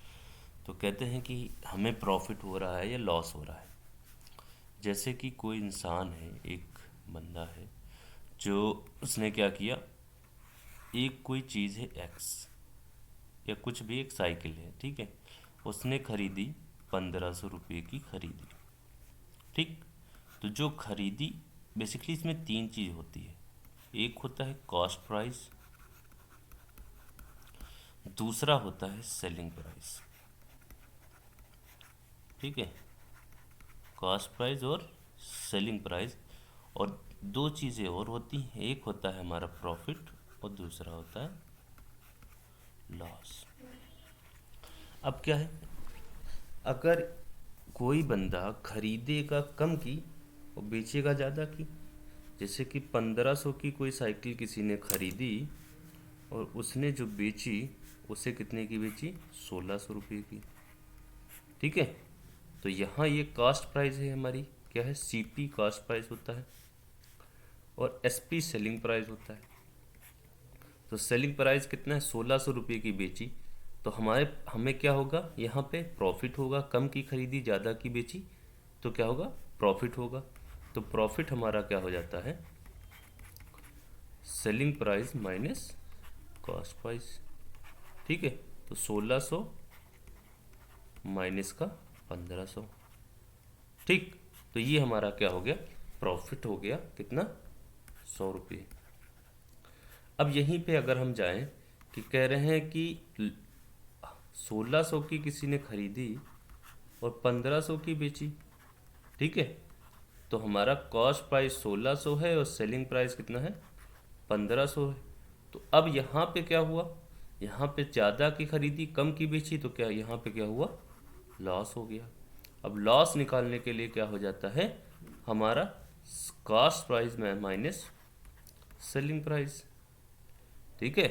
तो कहते हैं कि हमें प्रॉफिट हो रहा है या लॉस हो रहा है। जैसे कि कोई इंसान है, एक बंदा है जो उसने क्या किया, एक कोई चीज़ है एक्स या कुछ भी, एक साइकिल है, ठीक है, उसने खरीदी 1500 रुपये की खरीदी। ठीक, तो जो खरीदी बेसिकली इसमें तीन चीज़ होती है, एक होता है कॉस्ट प्राइस, दूसरा होता है सेलिंग प्राइस। ठीक है, कॉस्ट प्राइस और सेलिंग प्राइस, और दो चीज़ें और होती हैं, एक होता है हमारा प्रॉफिट और दूसरा होता है लॉस। अब क्या है, अगर कोई बंदा खरीदेगा कम की और बेचेगा ज़्यादा की, जैसे कि 1500 की कोई साइकिल किसी ने खरीदी और उसने जो बेची उसे कितने की बेची, 1600 रुपये की। ठीक है, तो यहाँ ये कास्ट प्राइस है हमारी, क्या है, सीपी कास्ट प्राइस होता है और एसपी सेलिंग प्राइस होता है। तो सेलिंग प्राइस कितना है, 1600 रुपये की बेची, तो हमें क्या होगा, यहाँ पे प्रॉफिट होगा, कम की खरीदी ज़्यादा की बेची तो क्या होगा, प्रॉफिट होगा। तो प्रॉफिट हमारा क्या हो जाता है, selling price minus cost price. ठीक है, तो 1600 माइनस का 1500। ठीक, तो ये हमारा क्या हो गया, प्रॉफिट हो गया कितना, 100 रुपये। अब यहीं पे अगर हम जाएं कि कह रहे हैं कि 1600 की किसी ने खरीदी और 1500 की बेची। ठीक है, तो हमारा कॉस्ट प्राइस 1600 है और सेलिंग प्राइस कितना है, 1500 है। तो अब यहाँ पे क्या हुआ, यहाँ पे ज़्यादा की खरीदी कम की बेची तो क्या यहाँ पे क्या हुआ, लॉस हो गया। अब लॉस निकालने के लिए क्या हो जाता है, हमारा कॉस्ट प्राइस में माइनस सेलिंग प्राइस। ठीक है,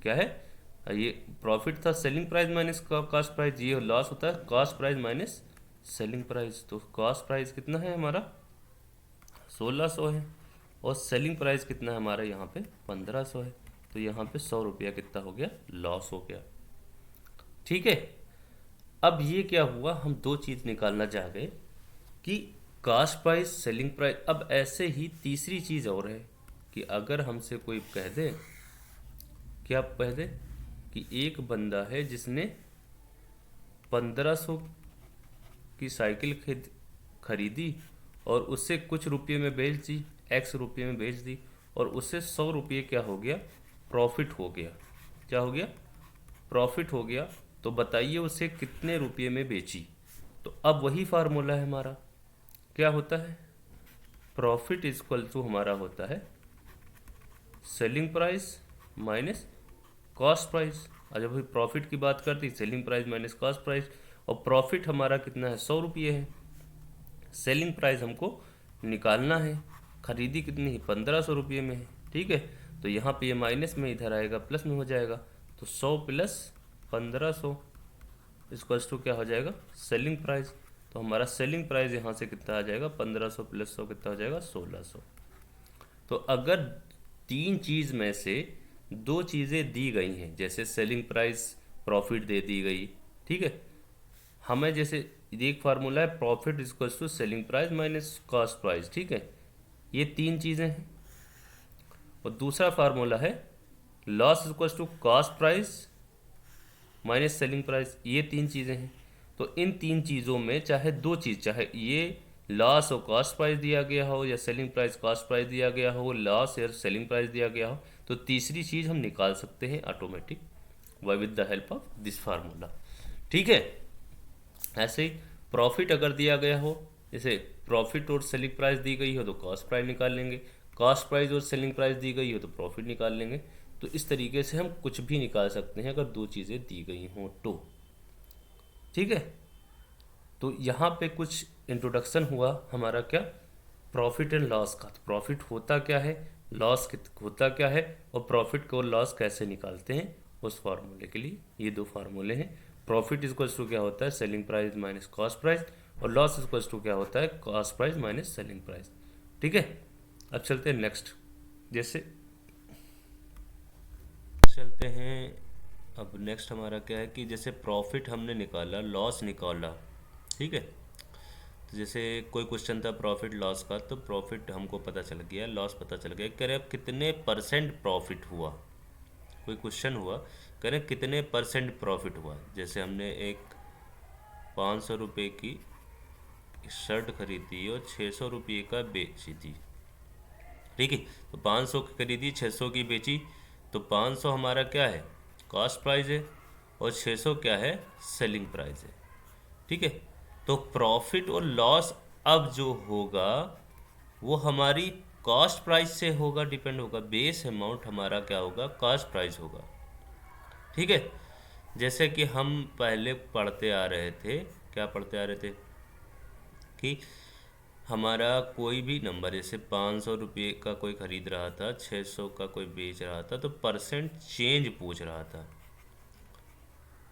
क्या है, ये प्रॉफिट था selling price minus cost price, ये लॉस होता है cost price minus selling price, तो कॉस्ट प्राइस कितना है हमारा 1600 है, और सेलिंग प्राइस कितना है हमारा यहाँ पे 1500 है। तो यहाँ पे 100 रुपया कितना हो गया, लॉस हो गया। ठीक है, अब ये क्या हुआ, हम दो चीज़ निकालना चाह गए कि कॉस्ट प्राइस सेलिंग प्राइस। अब ऐसे ही तीसरी चीज़ और है कि अगर हमसे कोई कह दे, क्या कह दे कि एक बंदा है जिसने 1500 की साइकिल खरीदी और उससे कुछ रुपये में बेच दी, एक्स रुपये में बेच दी, और उससे 100 रुपये क्या हो गया, प्रॉफिट हो गया। क्या हो गया, प्रॉफिट हो गया। तो बताइए उसे कितने रुपये में बेची। तो अब वही फार्मूला है हमारा, क्या होता है, प्रॉफिट इक्वल टू हमारा होता है selling price minus cost price. और जब प्रॉफिट की बात करती, selling price minus cost price, और प्रॉफिट हमारा कितना है 100 रुपये है, सेलिंग प्राइस हमको निकालना है, खरीदी कितनी है 1500 रुपये में है। ठीक है, तो यहाँ पे ये माइनस में इधर आएगा, प्लस में हो जाएगा। तो 100 प्लस 1500 इक्वल्स टू क्या हो जाएगा, सेलिंग प्राइस। तो हमारा सेलिंग प्राइस यहाँ से कितना आ जाएगा, 1500 प्लस 100 कितना हो जाएगा, 1600। तो अगर तीन चीज़ में से दो चीज़ें दी गई हैं, जैसे सेलिंग प्राइस प्रॉफिट दे दी गई, ठीक है, हमें जैसे एक फार्मूला है profit equals to selling price minus cost price, ठीक है, ये तीन चीज़ें हैं। और दूसरा फार्मूला है loss equals to cost price minus selling price, ये तीन चीज़ें हैं। तो इन तीन चीज़ों में चाहे दो चीज़, चाहे ये लॉस और कॉस्ट प्राइस दिया गया हो या सेलिंग प्राइस कॉस्ट प्राइस दिया गया हो, लॉस या सेलिंग प्राइस दिया गया हो, तो तीसरी चीज़ हम निकाल सकते हैं automatically with the help of this formula. ठीक है, ऐसे ही प्रॉफिट अगर दिया गया हो, जैसे प्रॉफिट और सेलिंग प्राइस दी गई हो तो कॉस्ट प्राइस निकाल लेंगे, कॉस्ट प्राइस और सेलिंग प्राइस दी गई हो तो प्रॉफिट निकाल लेंगे। तो इस तरीके से हम कुछ भी निकाल सकते हैं अगर दो चीज़ें दी गई हों तो। ठीक है, तो यहाँ पे कुछ इंट्रोडक्शन हुआ हमारा क्या, प्रॉफिट एंड लॉस का। तो प्रॉफिट होता क्या है, लॉस होता क्या है, और प्रॉफिट को लॉस कैसे निकालते हैं, उस फार्मूले के लिए ये दो फार्मूले हैं। प्रॉफिट इक्वल्स टू क्या होता है, selling price minus cost price, और लॉस इक्वल्स टू क्या होता है, cost price minus selling price. ठीक है, अब चलते हैं नेक्स्ट, जैसे चलते हैं अब नेक्स्ट हमारा क्या है कि जैसे प्रॉफिट हमने निकाला, लॉस निकाला, ठीक है, तो जैसे कोई क्वेश्चन था प्रॉफिट लॉस का, तो प्रॉफिट हमको पता चल गया, लॉस पता चल गया, कह रहे अब कितने परसेंट प्रॉफिट हुआ। कोई क्वेश्चन हुआ, कह रहे कितने परसेंट प्रॉफिट हुआ। जैसे हमने एक 500 रुपये की शर्ट खरीदी और 600 रुपये का बेची थी, ठीक है, तो 500 की खरीदी 600 की बेची, तो 500 हमारा क्या है, कॉस्ट प्राइस है, और 600 क्या है, सेलिंग प्राइस है। ठीक है, तो प्रॉफिट और लॉस अब जो होगा वो हमारी कॉस्ट प्राइस से होगा, डिपेंड होगा, बेस अमाउंट हमारा क्या होगा, कॉस्ट प्राइस होगा। ठीक है, जैसे कि हम पहले पढ़ते आ रहे थे, क्या पढ़ते आ रहे थे कि हमारा कोई भी नंबर, जैसे 500 रुपये का कोई खरीद रहा था, 600 का कोई बेच रहा था, तो परसेंट चेंज पूछ रहा था।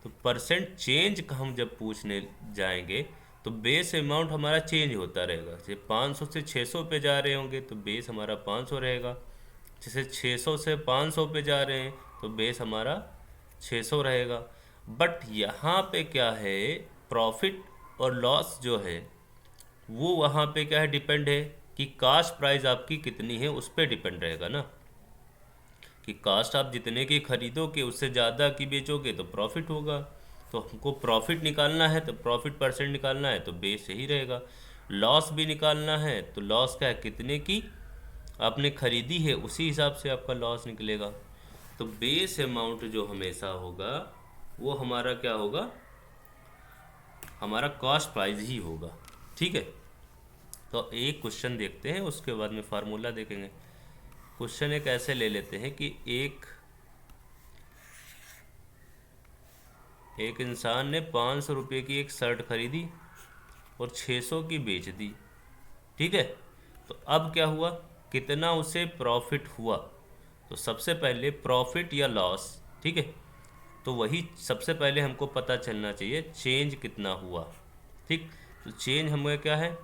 तो परसेंट चेंज का हम जब पूछने जाएंगे तो बेस अमाउंट हमारा चेंज होता रहेगा। जैसे 500 से 600 पे जा रहे होंगे तो बेस हमारा 500 रहेगा, जैसे 600 से 500 पे जा रहे हैं तो बेस हमारा 600 रहेगा। बट यहाँ पे क्या है, प्रॉफिट और लॉस जो है वो वहाँ पे क्या है, डिपेंड है कि कास्ट प्राइस आपकी कितनी है, उस पर डिपेंड रहेगा ना, कि कास्ट आप जितने की खरीदोगे उससे ज़्यादा की बेचोगे तो प्रॉफिट होगा। तो हमको प्रॉफिट निकालना है तो प्रॉफिट परसेंट निकालना है तो बेस यही रहेगा। लॉस भी निकालना है तो लॉस क्या है, कितने की आपने खरीदी है उसी हिसाब से आपका लॉस निकलेगा। तो बेस अमाउंट जो हमेशा होगा वो हमारा क्या होगा, हमारा कॉस्ट प्राइस ही होगा। ठीक है, तो एक क्वेश्चन देखते हैं, उसके बाद में फार्मूला देखेंगे। क्वेश्चन एक ऐसे ले लेते हैं कि एक इंसान ने 500 रुपये की एक शर्ट खरीदी और 600 की बेच दी। ठीक है, तो अब क्या हुआ, कितना उसे प्रॉफिट हुआ। तो सबसे पहले प्रॉफिट या लॉस, ठीक है, तो वही सबसे पहले हमको पता चलना चाहिए चेंज कितना हुआ। ठीक, तो चेंज हमें क्या है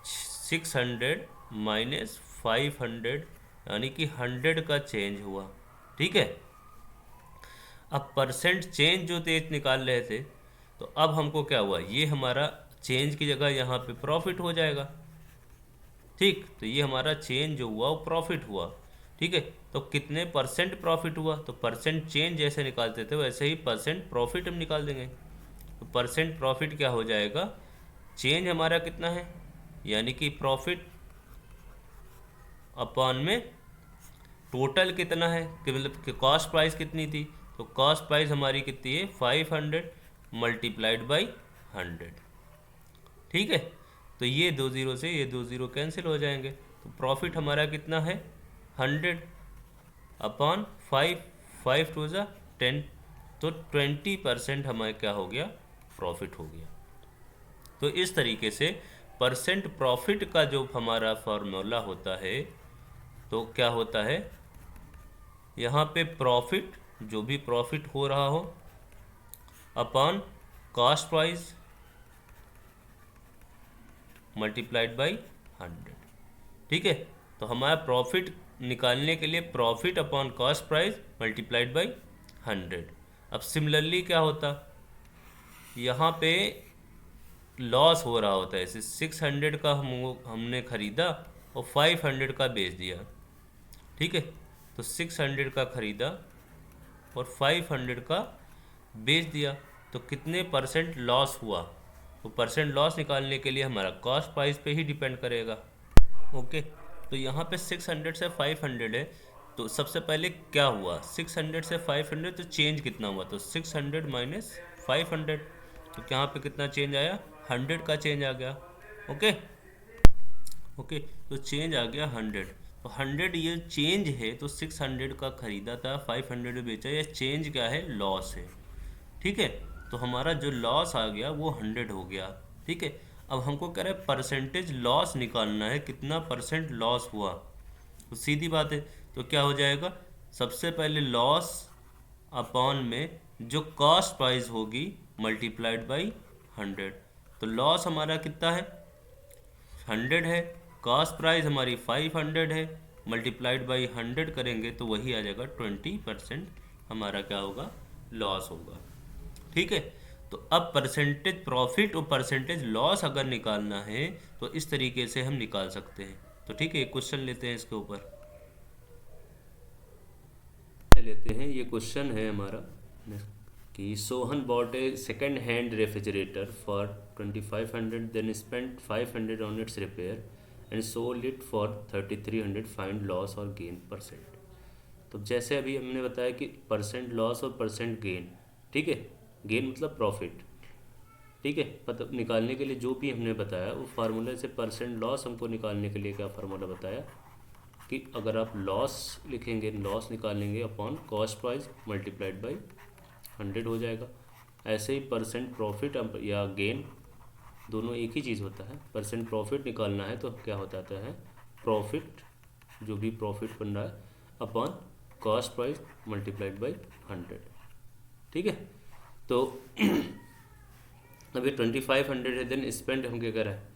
600 माइनस 500, यानी कि 100 का चेंज हुआ। ठीक है, अब परसेंट चेंज जो तेज निकाल रहे थे, तो अब हमको क्या हुआ, ये हमारा चेंज की जगह यहाँ पे प्रॉफिट हो जाएगा। ठीक, तो ये हमारा चेंज जो हुआ वो प्रॉफिट हुआ। ठीक है, तो कितने परसेंट प्रॉफिट हुआ, तो परसेंट चेंज जैसे निकालते थे वैसे ही परसेंट प्रॉफिट हम निकाल देंगे। तो परसेंट प्रॉफिट क्या हो जाएगा, चेंज हमारा कितना है, यानी कि प्रॉफिट अपॉन में टोटल कितना है, कि मतलब कि कॉस्ट प्राइस कितनी थी, तो कॉस्ट प्राइस हमारी कितनी है 500 मल्टीप्लाइड बाई 100। ठीक है, तो ये 2 जीरो से ये 2 जीरो कैंसिल हो जाएंगे, तो प्रॉफिट हमारा कितना है 100 अपॉन 5, 5 टू ज़ा 10, तो 20% हमारा क्या हो गया, प्रॉफिट हो गया। तो इस तरीके से परसेंट प्रॉफिट का जो हमारा फॉर्मूला होता है, तो क्या होता है, यहाँ पे प्रॉफिट जो भी प्रॉफिट हो रहा हो upon cost price multiplied by 100। ठीक है, तो हमारा प्रॉफिट निकालने के लिए profit upon cost price multiplied by 100। अब सिमिलरली क्या होता, यहाँ पे लॉस हो रहा होता है, जैसे 600 का हमने ख़रीदा और 500 का बेच दिया। ठीक है, तो 600 का ख़रीदा और 500 का बेच दिया, तो कितने परसेंट लॉस हुआ, तो परसेंट लॉस निकालने के लिए हमारा कॉस्ट प्राइस पे ही डिपेंड करेगा। ओके, तो यहाँ पे 600 से 500 है, तो सबसे पहले क्या हुआ, 600 से 500, तो चेंज कितना हुआ, तो 600 माइनस 500, तो यहाँ पे कितना चेंज आया, 100 का चेंज आ गया। ओके ओके, तो चेंज आ गया 100, तो 100 ये चेंज है, तो 600 का खरीदा था 500 में बेचा, ये चेंज क्या है, लॉस है। ठीक है, तो हमारा जो लॉस आ गया वो 100 हो गया। ठीक है, अब हमको कह रहा है परसेंटेज लॉस निकालना है, कितना परसेंट लॉस हुआ, तो सीधी बात है, तो क्या हो जाएगा, सबसे पहले लॉस अपॉन में जो कॉस्ट प्राइस होगी मल्टीप्लाइड बाई 100, तो लॉस हमारा कितना है 100 है, कॉस्ट प्राइस हमारी 500 है, मल्टीप्लाइड बाई 100 करेंगे तो वही आ जाएगा 20% हमारा क्या होगा, लॉस होगा। ठीक है, तो अब परसेंटेज प्रॉफिट और परसेंटेज लॉस अगर निकालना है तो इस तरीके से हम निकाल सकते हैं। तो ठीक है, एक क्वेश्चन लेते हैं इसके ऊपर, लेते हैं ये क्वेश्चन है हमारा कि Sohan bought a second hand refrigerator for 2500, then spent 500 on its repair and sold it for 3300, find loss or gain percent. तो जैसे अभी हमने बताया कि परसेंट लॉस और परसेंट गेन, ठीक है, गेन मतलब प्रॉफिट। ठीक है, मतलब निकालने के लिए जो भी हमने बताया वो फार्मूला से, परसेंट लॉस हमको निकालने के लिए क्या फार्मूला बताया कि अगर आप लॉस लिखेंगे, लॉस निकालेंगे upon cost price multiplied by 100 हो जाएगा। ऐसे ही परसेंट प्रॉफिट या गेन दोनों एक ही चीज़ होता है। परसेंट प्रॉफिट निकालना है तो क्या होता है, प्रॉफिट जो भी प्रॉफिट बन रहा है upon cost price multiplied by 100। ठीक है, तो अभी 2500 है, देन स्पेंड हम क्या कर रहे हैं,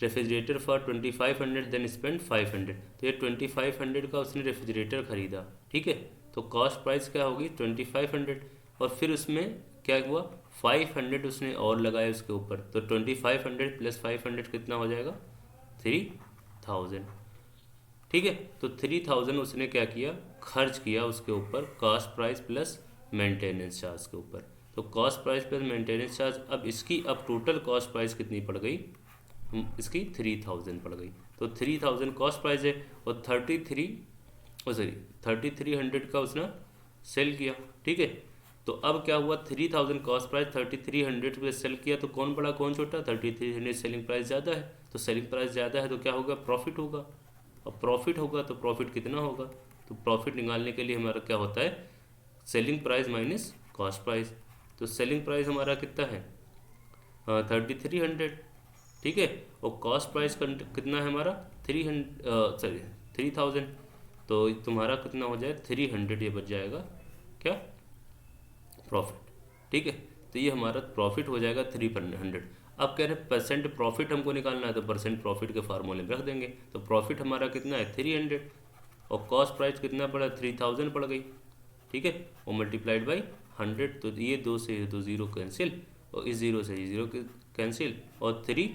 रेफ्रिजरेटर फॉर 2500 देन स्पेंड 500, तो ये 2500 का उसने रेफ्रिजरेटर खरीदा। ठीक है, तो कॉस्ट प्राइस क्या होगी 2500, और फिर उसमें क्या हुआ 500 उसने और लगाया उसके ऊपर, तो 2500 प्लस 500 कितना हो जाएगा 3000। ठीक है, तो 3000 उसने क्या किया, खर्च किया उसके ऊपर, cost price plus maintenance charge के ऊपर। तो cost price plus maintenance charge, अब इसकी अब टोटल कॉस्ट प्राइस कितनी पड़ गई, इसकी 3000 पड़ गई। तो 3000 कॉस्ट प्राइस है और 3300 का उसने सेल किया। ठीक है, तो अब क्या हुआ, 3000 कॉस्ट प्राइस 3300 पे सेल किया, तो कौन बड़ा कौन छोटा, 3300 सेलिंग प्राइस ज़्यादा है, तो सेलिंग प्राइस ज़्यादा है तो क्या होगा, प्रॉफिट होगा। और प्रॉफिट होगा तो प्रॉफिट कितना होगा, तो प्रॉफिट निकालने के लिए हमारा क्या होता है, selling price minus cost price. तो सेलिंग प्राइस हमारा कितना है 3300। ठीक है, और कॉस्ट प्राइस कितना है हमारा 3000, तो तुम्हारा कितना हो जाए 300, ये बच जाएगा क्या, प्रॉफिट। ठीक है, तो ये हमारा प्रॉफिट हो जाएगा 300। अब कह रहे परसेंट प्रॉफिट हमको निकालना है, तो परसेंट प्रॉफिट के फार्मूले में रख देंगे। तो प्रॉफिट हमारा कितना है 300 और कॉस्ट प्राइस कितना पड़ा 3000 पड़ गई, ठीक है, और मल्टीप्लाइड बाई 100। तो ये 2 से ये 2 ज़ीरो कैंसिल और इस ज़ीरो से ये ज़ीरो कैंसिल और 3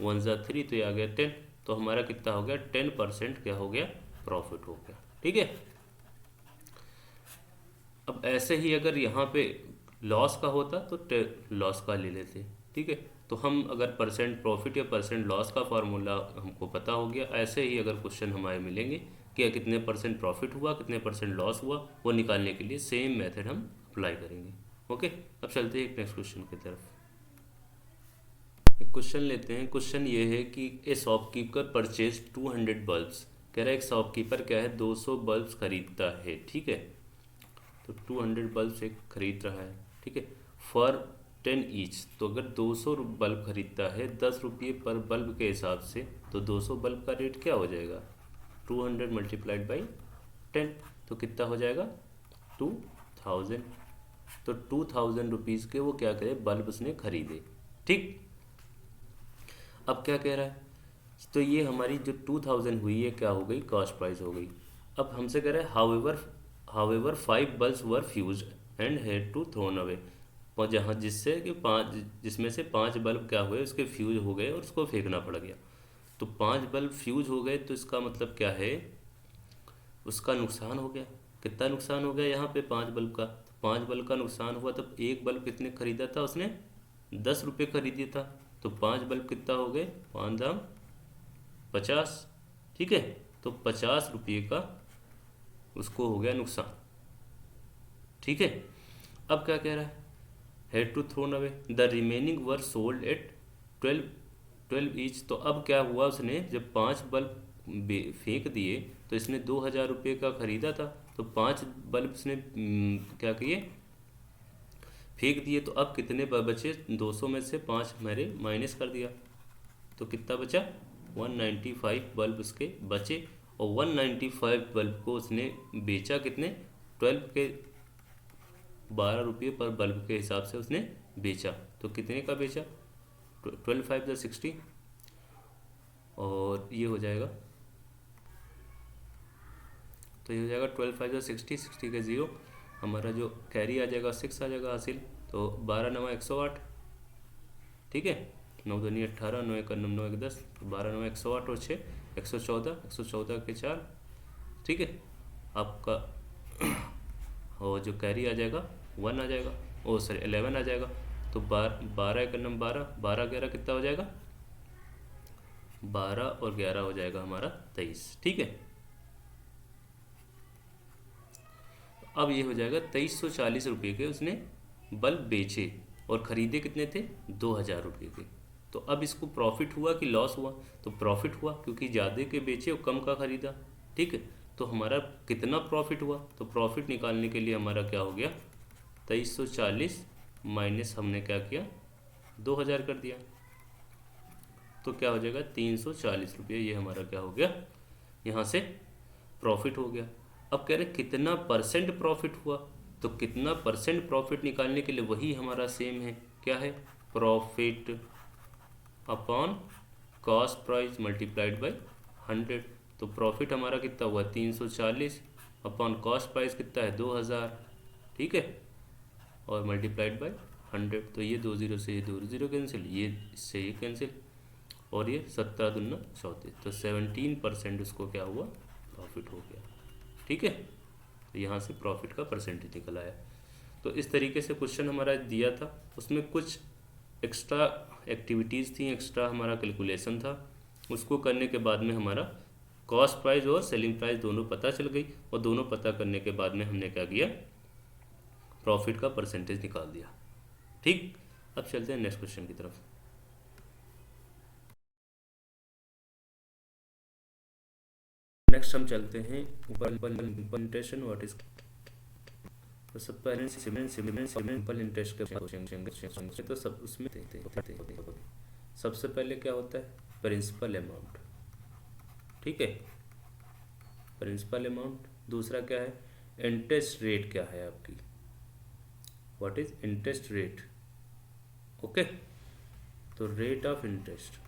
1 ज़ा 3 तो ये आ गया 10। तो हमारा कितना हो गया 10% क्या हो गया प्रॉफिट हो गया, ठीक है। अब ऐसे ही अगर यहाँ पे लॉस का होता तो लॉस का ले लेते, ठीक है। तो हम अगर परसेंट प्रॉफिट या परसेंट लॉस का फार्मूला हमको पता हो गया, ऐसे ही अगर क्वेश्चन हमारे मिलेंगे कि कितने परसेंट प्रॉफिट हुआ कितने परसेंट लॉस हुआ, वो निकालने के लिए सेम मेथड हम अप्लाई करेंगे। ओके, अब चलते हैं एक नेक्स्ट क्वेश्चन की तरफ। एक क्वेश्चन लेते हैं। क्वेश्चन ये है कि ए शॉपकीपर परचेज 200 बल्ब्स। कह रहा है एक शॉपकीपर क्या है 200 बल्ब्स खरीदता है, ठीक है। तो 200 बल्ब एक खरीद रहा है, ठीक है, फॉर 10 ईच। तो अगर 200 बल्ब खरीदता है 10 रुपये पर बल्ब के हिसाब से, तो 200 बल्ब का रेट क्या हो जाएगा 200 मल्टीप्लाइड बाई 10, तो कितना हो जाएगा 2000। तो 2000 रुपीज़ के वो क्या करे बल्ब उसने खरीदे, ठीक। अब क्या कह रहा है, तो ये हमारी जो 2000 हुई है क्या हो गई कॉस्ट प्राइस हो गई। अब हमसे कह रहा है however 5 bulbs were fuse and had to thrown away. और जहाँ जिससे कि जिसमें से 5 बल्ब क्या हुए उसके फ्यूज हो गए और उसको फेंकना पड़ गया। तो 5 बल्ब फ्यूज हो गए तो इसका मतलब क्या है उसका नुकसान हो गया। कितना नुकसान हो गया यहाँ पे 5 बल्ब का, तो 5 बल्ब का नुकसान हुआ। तब एक बल्ब कितने खरीदा था उसने 10 रुपये खरीदी था। तो 5 बल्ब कितना हो गए 5 दाम 50, ठीक है। तो 50 रुपये का उसको हो गया नुकसान, ठीक है। अब क्या कह रहा है had to thrown away the remaining were sold at 12 each. तो अब क्या हुआ उसने जब 5 बल्ब फेंक दिए तो इसने 2000 रुपये का खरीदा था। तो 5 बल्ब उसने क्या किए फेंक दिए। तो अब कितने बचे 200 में से 5 मेरे माइनस कर दिया तो कितना बचा 195 बल्ब उसके बचे। और 195 बल्ब को उसने बेचा कितने 12 के 12 रुपये पर बल्ब के हिसाब से उसने बेचा। तो कितने का बेचा 12 5 द 60 और ये हो जाएगा, तो ये हो जाएगा 12 5 द 60 60 के 0 हमारा जो कैरी आ जाएगा 6 आ जाएगा हासिल। तो 12 9 108, ठीक है, 9 दूनी 18 9 एक 9 9 1 10 12 9 108 और 6 114 के 4, ठीक है। आपका और जो कैरी आ जाएगा 1 आ जाएगा, ओ सॉरी 11 आ जाएगा। तो 12 एक 12 12 11 कितना हो जाएगा 12 और 11 हो जाएगा हमारा 23, ठीक है। अब ये हो जाएगा 2340 रुपये के उसने बल्ब बेचे और ख़रीदे कितने थे 2000 रुपये के। तो अब इसको प्रॉफिट हुआ कि लॉस हुआ, तो प्रॉफिट हुआ क्योंकि ज़्यादा के बेचे और कम का ख़रीदा, ठीक है। तो हमारा कितना प्रॉफिट हुआ, तो प्रॉफिट निकालने के लिए हमारा क्या हो गया 2340 माइनस हमने क्या किया 2000 कर दिया, तो क्या हो जाएगा 340 रुपये। ये हमारा क्या हो गया यहाँ से प्रॉफिट हो गया। अब कह रहे कितना परसेंट प्रॉफिट हुआ, तो कितना परसेंट प्रॉफिट निकालने के लिए वही हमारा सेम है, क्या है profit upon cost price multiplied by 100। तो प्रॉफिट हमारा कितना हुआ 340 अपॉन कॉस्ट प्राइस कितना है 2000, ठीक है, और मल्टीप्लाइड बाई 100। तो ये 2 ज़ीरो से ये 2 ज़ीरो कैंसिल, ये इससे ये कैंसिल और ये 17 दूना 34, तो 17% उसको क्या हुआ प्रॉफिट हो गया, ठीक है। तो यहाँ से प्रॉफिट का परसेंटेज निकल आया। तो इस तरीके से क्वेश्चन हमारा दिया था, उसमें कुछ एक्स्ट्रा एक्टिविटीज़ थी, एक्स्ट्रा हमारा कैलकुलेशन था। उसको करने के बाद में हमारा कॉस्ट प्राइस और सेलिंग प्राइस दोनों पता चल गई, और दोनों पता करने के बाद में हमने क्या किया प्रॉफिट का परसेंटेज निकाल दिया, ठीक। अब चलते हैं नेक्स्ट क्वेश्चन की तरफ। नेक्स्ट हम चलते हैं इम्प्लीमेंटेशन व्हाट इज। तो सब पहले सिंपल इंटरेस्ट के क्वेश्चन तो सब उसमें सबसे पहले क्या होता है प्रिंसिपल अमाउंट, ठीक है, प्रिंसिपल अमाउंट। दूसरा क्या है इंटरेस्ट रेट क्या है आपकी, what is interest rate, okay. तो रेट ऑफ इंटरेस्ट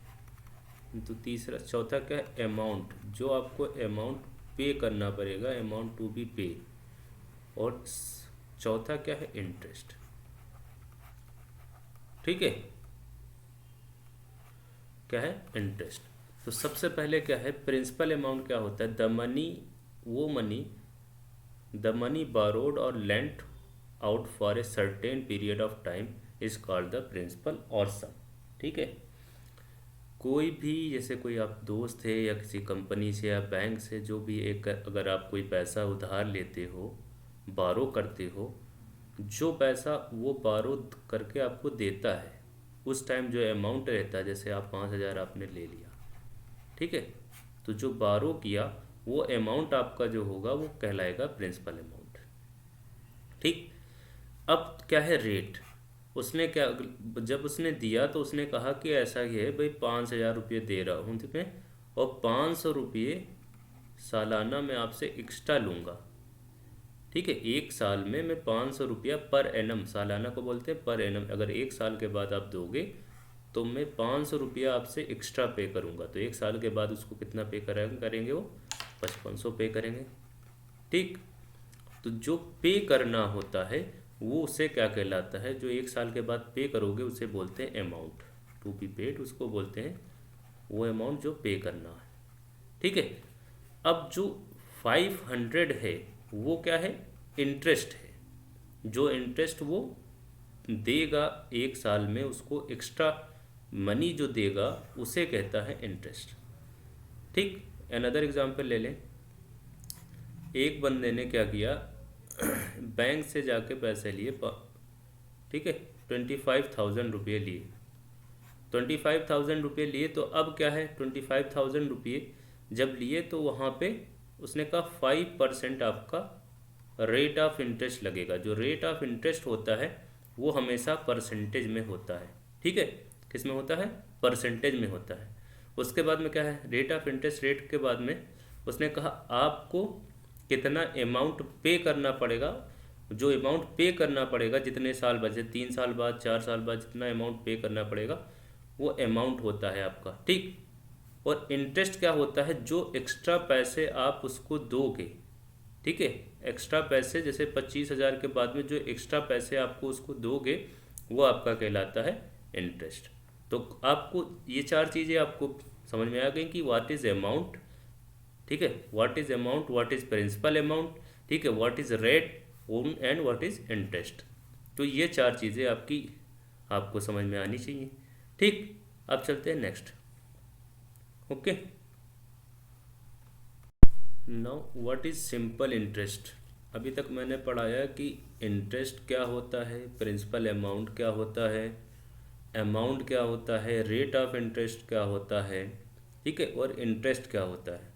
तो तीसरा, चौथा क्या है, अमाउंट, जो आपको अमाउंट पे करना पड़ेगा, अमाउंट टू बी पे, और चौथा क्या है, इंटरेस्ट। ठीक है, क्या है, इंटरेस्ट। तो सबसे पहले क्या है, प्रिंसिपल अमाउंट क्या होता है, the money borrowed or lent out for a certain period of time is called the principal or sum. ठीक है, कोई भी, जैसे कोई आप दोस्त है या किसी कंपनी से या बैंक से, जो भी एक, अगर आप कोई पैसा उधार लेते हो, बारो करते हो, जो पैसा वो बारो करके आपको देता है, उस टाइम जो अमाउंट रहता है, जैसे आप 5,000 आपने ले लिया, ठीक है, तो जो बारो किया वो अमाउंट आपका जो होगा वो कहलाएगा प्रिंसिपल अमाउंट। ठीक, अब क्या है, रेट, उसने क्या, जब उसने दिया तो उसने कहा कि ऐसा ही है भाई, 5,000 रुपये दे रहा हूँ तुम्हें, और 500 रुपये सालाना मैं आपसे एक्स्ट्रा लूँगा। ठीक है, एक साल में मैं 500 रुपया पर एनम, सालाना को बोलते हैं पर एनम, अगर एक साल के बाद आप दोगे तो मैं 500 रुपया आपसे एक्स्ट्रा पे करूँगा, तो एक साल के बाद उसको कितना पे करेंगे वो 5500 पे करेंगे। ठीक, तो जो पे करना होता है वो उसे क्या कहलाता है, जो एक साल के बाद पे करोगे उसे बोलते हैं अमाउंट टू बी पेड, उसको बोलते हैं वो अमाउंट जो पे करना है। ठीक है, अब जो 500 है वो क्या है, इंटरेस्ट है, जो इंटरेस्ट वो देगा एक साल में, उसको एक्स्ट्रा मनी जो देगा उसे कहता है इंटरेस्ट। ठीक, अनदर एग्जांपल ले लें, एक बंदे ने क्या किया, बैंक से जाके पैसे लिए, ठीक है, 25,000 रुपये लिए, 25,000 रुपये लिए, तो अब क्या है, 25,000 रुपये जब लिए तो वहाँ पे उसने कहा 5% आपका रेट ऑफ इंटरेस्ट लगेगा। जो रेट ऑफ इंटरेस्ट होता है वो हमेशा परसेंटेज में होता है। ठीक है, किस में होता है, परसेंटेज में होता है। उसके बाद में क्या है, रेट ऑफ इंटरेस्ट रेट के बाद में उसने कहा आपको कितना अमाउंट पे करना पड़ेगा, जो अमाउंट पे करना पड़ेगा जितने साल बाद, 3 साल बाद, 4 साल बाद, जितना अमाउंट पे करना पड़ेगा वो अमाउंट होता है आपका। ठीक, और इंटरेस्ट क्या होता है, जो एक्स्ट्रा पैसे आप उसको दोगे। ठीक है, एक्स्ट्रा पैसे, जैसे 25,000 के बाद में जो एक्स्ट्रा पैसे आपको उसको दोगे वो आपका कहलाता है इंटरेस्ट। तो आपको ये 4 चीज़ें आपको समझ में आ गई कि व्हाट इज़ अमाउंट, ठीक है, what is amount, what is principal amount, ठीक है, what is rate and what is interest. तो ये 4 चीज़ें आपको समझ में आनी चाहिए। ठीक, अब चलते हैं next. Okay, now what is simple interest. अभी तक मैंने पढ़ाया कि इंटरेस्ट क्या होता है, प्रिंसिपल अमाउंट क्या होता है, अमाउंट क्या होता है, रेट ऑफ इंटरेस्ट क्या होता है, ठीक है, और इंटरेस्ट क्या होता है।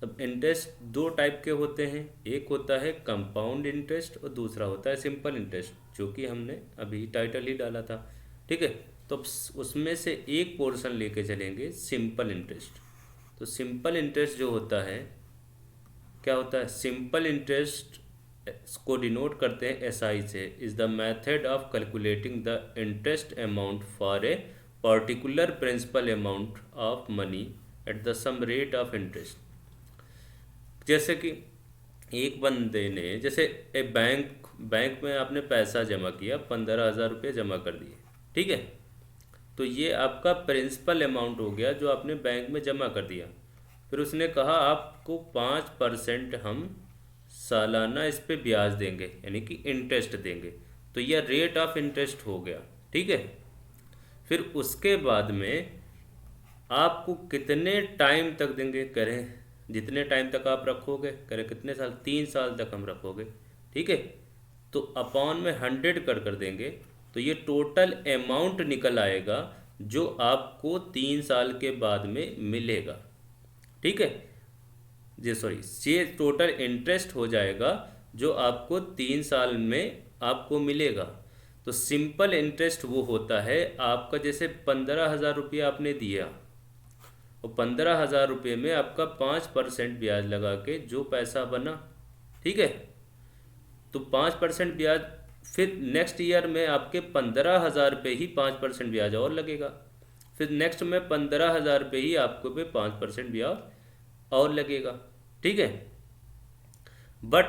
अब इंटरेस्ट 2 टाइप के होते हैं, एक होता है कंपाउंड इंटरेस्ट और दूसरा होता है सिंपल इंटरेस्ट, जो कि हमने अभी टाइटल ही डाला था। ठीक है, तो उसमें से एक पोर्शन लेके चलेंगे सिंपल इंटरेस्ट। तो सिंपल इंटरेस्ट जो होता है, क्या होता है, सिंपल इंटरेस्ट को डिनोट करते हैं SI से, is the method of calculating the interest amount for a particular principal amount of money at the same rate of interest. जैसे कि एक बंदे ने, जैसे एक बैंक में आपने पैसा जमा किया, 15,000 रुपये जमा कर दिए। ठीक है, तो ये आपका प्रिंसिपल अमाउंट हो गया जो आपने बैंक में जमा कर दिया। फिर उसने कहा आपको 5% हम सालाना इस पे ब्याज देंगे, यानी कि इंटरेस्ट देंगे, तो यह रेट ऑफ इंटरेस्ट हो गया। ठीक है, फिर उसके बाद में आपको कितने टाइम तक देंगे, करें जितने टाइम तक आप रखोगे, करें कितने साल, 3 साल तक हम रखोगे। ठीक है, तो अपॉन में 100 कर देंगे, तो ये टोटल अमाउंट निकल आएगा जो आपको 3 साल के बाद में मिलेगा। ठीक है, जी सॉरी, ये टोटल इंटरेस्ट हो जाएगा जो आपको 3 साल में आपको मिलेगा। तो सिंपल इंटरेस्ट वो होता है आपका, जैसे 15,000 रुपये आपने दिया और 15,000 रुपये में आपका 5% ब्याज लगा के जो पैसा बना, ठीक है, तो 5% ब्याज, फिर नेक्स्ट ईयर में आपके 15,000 पे ही 5% ब्याज और लगेगा। फिर नेक्स्ट में 15,000 पे ही आपको पे 5% ब्याज और लगेगा। ठीक है, बट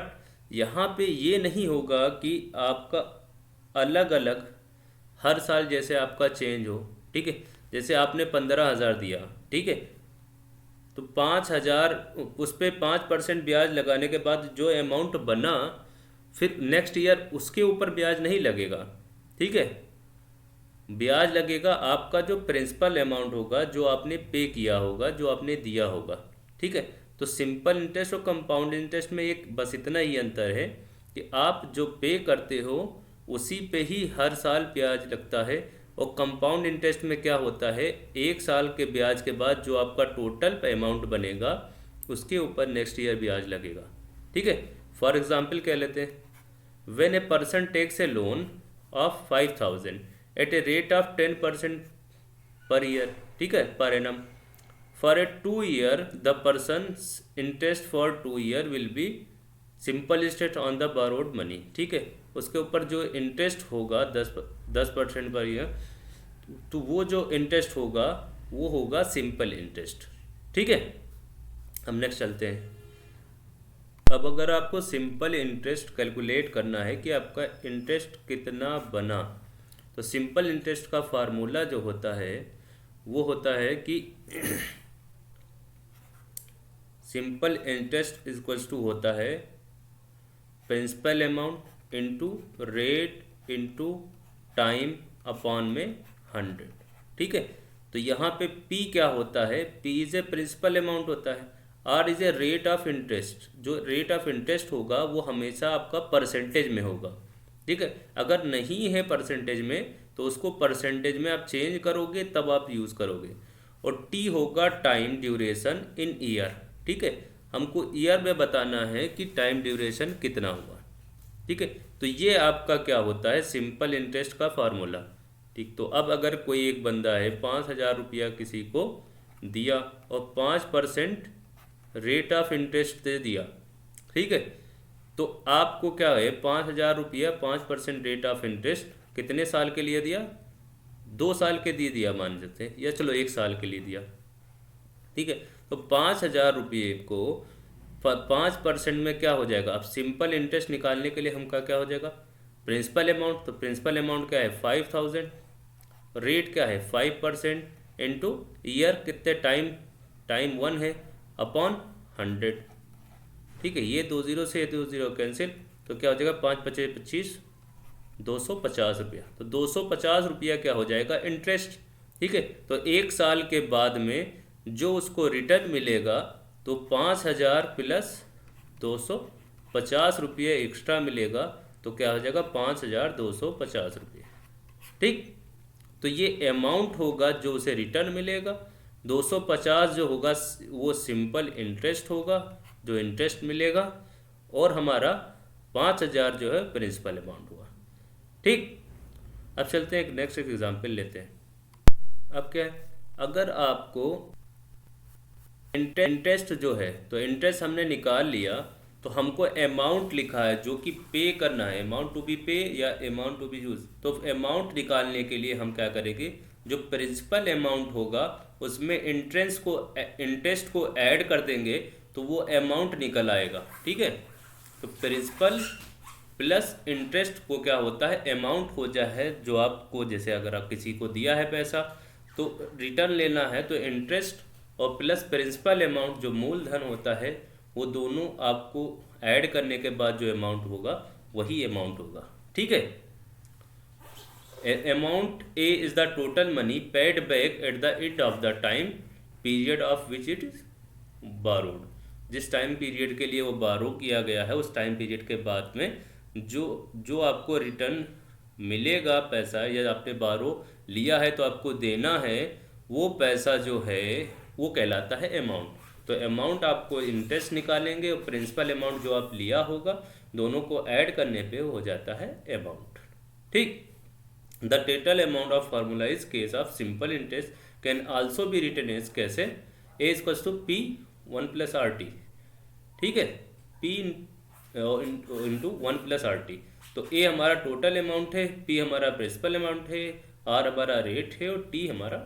यहाँ पे ये नहीं होगा कि आपका अलग अलग हर साल जैसे आपका चेंज हो। ठीक है, जैसे आपने 15,000 दिया, ठीक है, तो 5,000 उस पर 5% ब्याज लगाने के बाद जो अमाउंट बना, फिर नेक्स्ट ईयर उसके ऊपर ब्याज नहीं लगेगा। ठीक है, ब्याज लगेगा आपका जो प्रिंसिपल अमाउंट होगा, जो आपने पे किया होगा, जो आपने दिया होगा। ठीक है, तो सिंपल इंटरेस्ट और कंपाउंड इंटरेस्ट में एक बस इतना ही अंतर है कि आप जो पे करते हो उसी पे ही हर साल ब्याज लगता है, और कंपाउंड इंटरेस्ट में क्या होता है, एक साल के ब्याज के बाद जो आपका टोटल अमाउंट बनेगा उसके ऊपर नेक्स्ट ईयर ब्याज लगेगा। ठीक है, फॉर एग्जांपल कह लेते हैं, when a person takes a loan of 5,000 at a rate of 10% per year, ठीक है, per annum, for a 2 year the person interest for 2 year will be simple interest on the borrowed money. ठीक है, उसके ऊपर जो interest होगा 10% per year, तो वो जो इंटरेस्ट होगा वो होगा सिंपल इंटरेस्ट। ठीक है, हम नेक्स्ट चलते हैं। अब अगर आपको सिंपल इंटरेस्ट कैलकुलेट करना है कि आपका इंटरेस्ट कितना बना, तो सिंपल इंटरेस्ट का फार्मूला जो होता है वो होता है कि सिंपल इंटरेस्ट इक्वल्स टू होता है principal amount into rate into time upon में 100। ठीक है, तो यहाँ पे P क्या होता है, P is a principal amount होता है, R is a rate of interest. जो रेट ऑफ इंटरेस्ट होगा वो हमेशा आपका परसेंटेज में होगा। ठीक है, अगर नहीं है परसेंटेज में तो उसको परसेंटेज में आप चेंज करोगे तब आप यूज़ करोगे। और T होगा टाइम ड्यूरेशन इन ईयर। ठीक है, हमको ईयर में बताना है कि टाइम ड्यूरेशन कितना हुआ। ठीक है, तो ये आपका क्या होता है, सिंपल इंटरेस्ट का फार्मूला। ठीक, तो अब अगर कोई एक बंदा है 5,000 रुपया किसी को दिया और 5% रेट ऑफ इंटरेस्ट दे दिया। ठीक है, तो आपको क्या है, 5,000 रुपया 5% रेट ऑफ इंटरेस्ट कितने साल के लिए दिया, 2 साल के लिए दिया मान लेते हैं, या चलो 1 साल के लिए दिया। ठीक है, तो 5,000 रुपये को 5% में क्या हो जाएगा, अब सिंपल इंटरेस्ट निकालने के लिए हमका क्या हो जाएगा, प्रिंसिपल अमाउंट। तो प्रिंसिपल अमाउंट क्या है 5,000, रेट क्या है 5% इंटू ईयर कितने टाइम 1 है अपॉन 100। ठीक है, ये 2 0 से 2 0 कैंसिल, तो क्या हो जाएगा 5 5 25 250 रुपया। तो 250 रुपया क्या हो जाएगा इंटरेस्ट। ठीक है, तो 1 साल के बाद में जो उसको रिटर्न मिलेगा तो 5,000 प्लस 250 रुपये एक्स्ट्रा मिलेगा, तो क्या हो जाएगा 5,250 रुपये। ठीक, तो ये अमाउंट होगा जो उसे रिटर्न मिलेगा। 250 जो होगा वो सिंपल इंटरेस्ट होगा जो इंटरेस्ट मिलेगा, और हमारा 5,000 जो है प्रिंसिपल अमाउंट हुआ। ठीक, अब चलते हैं एक नेक्स्ट एग्जांपल लेते हैं। अब क्या है, अगर आपको इंटरेस्ट जो है, तो इंटरेस्ट हमने निकाल लिया, तो हमको अमाउंट लिखा है जो कि पे करना है, अमाउंट टू बी पे या अमाउंट टू बी यूज। तो अमाउंट निकालने के लिए हम क्या करेंगे, जो प्रिंसिपल अमाउंट होगा उसमें इंटरेस्ट को ऐड कर देंगे तो वो अमाउंट निकल आएगा। ठीक है, तो प्रिंसिपल प्लस इंटरेस्ट को क्या होता है, अमाउंट हो जाए जो आपको, जैसे अगर आप किसी को दिया है पैसा तो रिटर्न लेना है, तो इंटरेस्ट और प्लस प्रिंसिपल अमाउंट जो मूलधन होता है वो दोनों आपको ऐड करने के बाद जो अमाउंट होगा वही अमाउंट होगा। ठीक है, amount A is the total money paid back at the end of the time period of which it is borrowed. जिस टाइम पीरियड के लिए वो बारो किया गया है उस टाइम पीरियड के बाद में जो आपको रिटर्न मिलेगा पैसा, या आपने बारो लिया है तो आपको देना है, वो पैसा जो है वो कहलाता है अमाउंट। तो अमाउंट आपको इंटरेस्ट निकालेंगे और प्रिंसिपल अमाउंट जो आप लिया होगा दोनों को ऐड करने पे हो जाता है अमाउंट। ठीक, the total amount of formula is case of simple interest can also be written as कैसे, A equals to P 1 plus R T. ठीक है, P into 1 plus R T. तो ए हमारा टोटल अमाउंट है, P हमारा principal amount है, R हमारा rate है और टी हमारा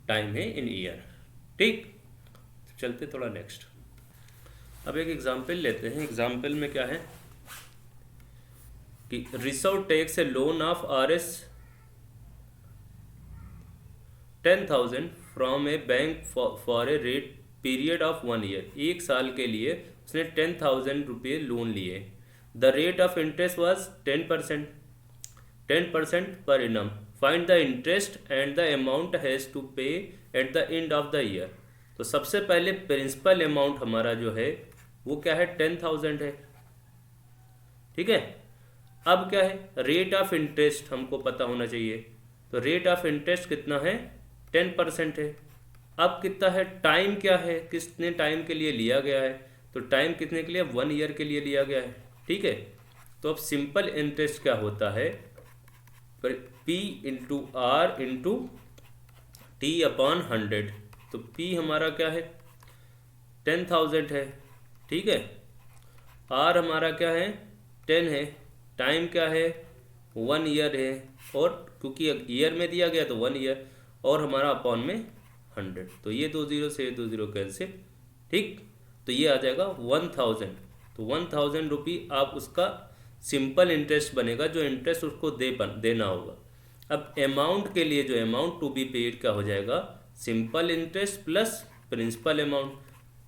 टाइम है इन ईयर। ठीक, चलते थोड़ा नेक्स्ट। अब एक एग्जाम्पल लेते हैं। एग्जाम्पल में क्या है कि रिसर्व takes a loan of RS 10,000 from a bank for a rate period of 1 year. 1 साल के लिए उसने 10,000 रुपये लोन लिए। The rate of interest was 10% per annum. Find the interest and the amount has to pay at the end of the year. तो सबसे पहले principal amount हमारा जो है वो क्या है, 10,000 है। ठीक है, अब क्या है, रेट ऑफ इंटरेस्ट हमको पता होना चाहिए। तो रेट ऑफ इंटरेस्ट कितना है, 10% है। अब कितना है, टाइम क्या है, कितने टाइम के लिए लिया गया है। तो टाइम कितने के लिए, 1 ईयर के लिए लिया गया है। ठीक है, तो अब सिंपल इंटरेस्ट क्या होता है, P into R into T upon 100। तो P हमारा क्या है, 10,000 है। ठीक है, R हमारा क्या है, 10 है। टाइम क्या है, 1 ईयर है, और क्योंकि ईयर में दिया गया तो 1 ईयर, और हमारा अपॉन में 100। तो ये 2 0 से 2 0 कैंसिल। ठीक, तो ये आ जाएगा 1000। तो 1000 रुपी आप उसका सिंपल इंटरेस्ट बनेगा, जो इंटरेस्ट उसको देना होगा। अब अमाउंट के लिए जो अमाउंट टू बी पेड क्या हो जाएगा, simple interest plus principal amount.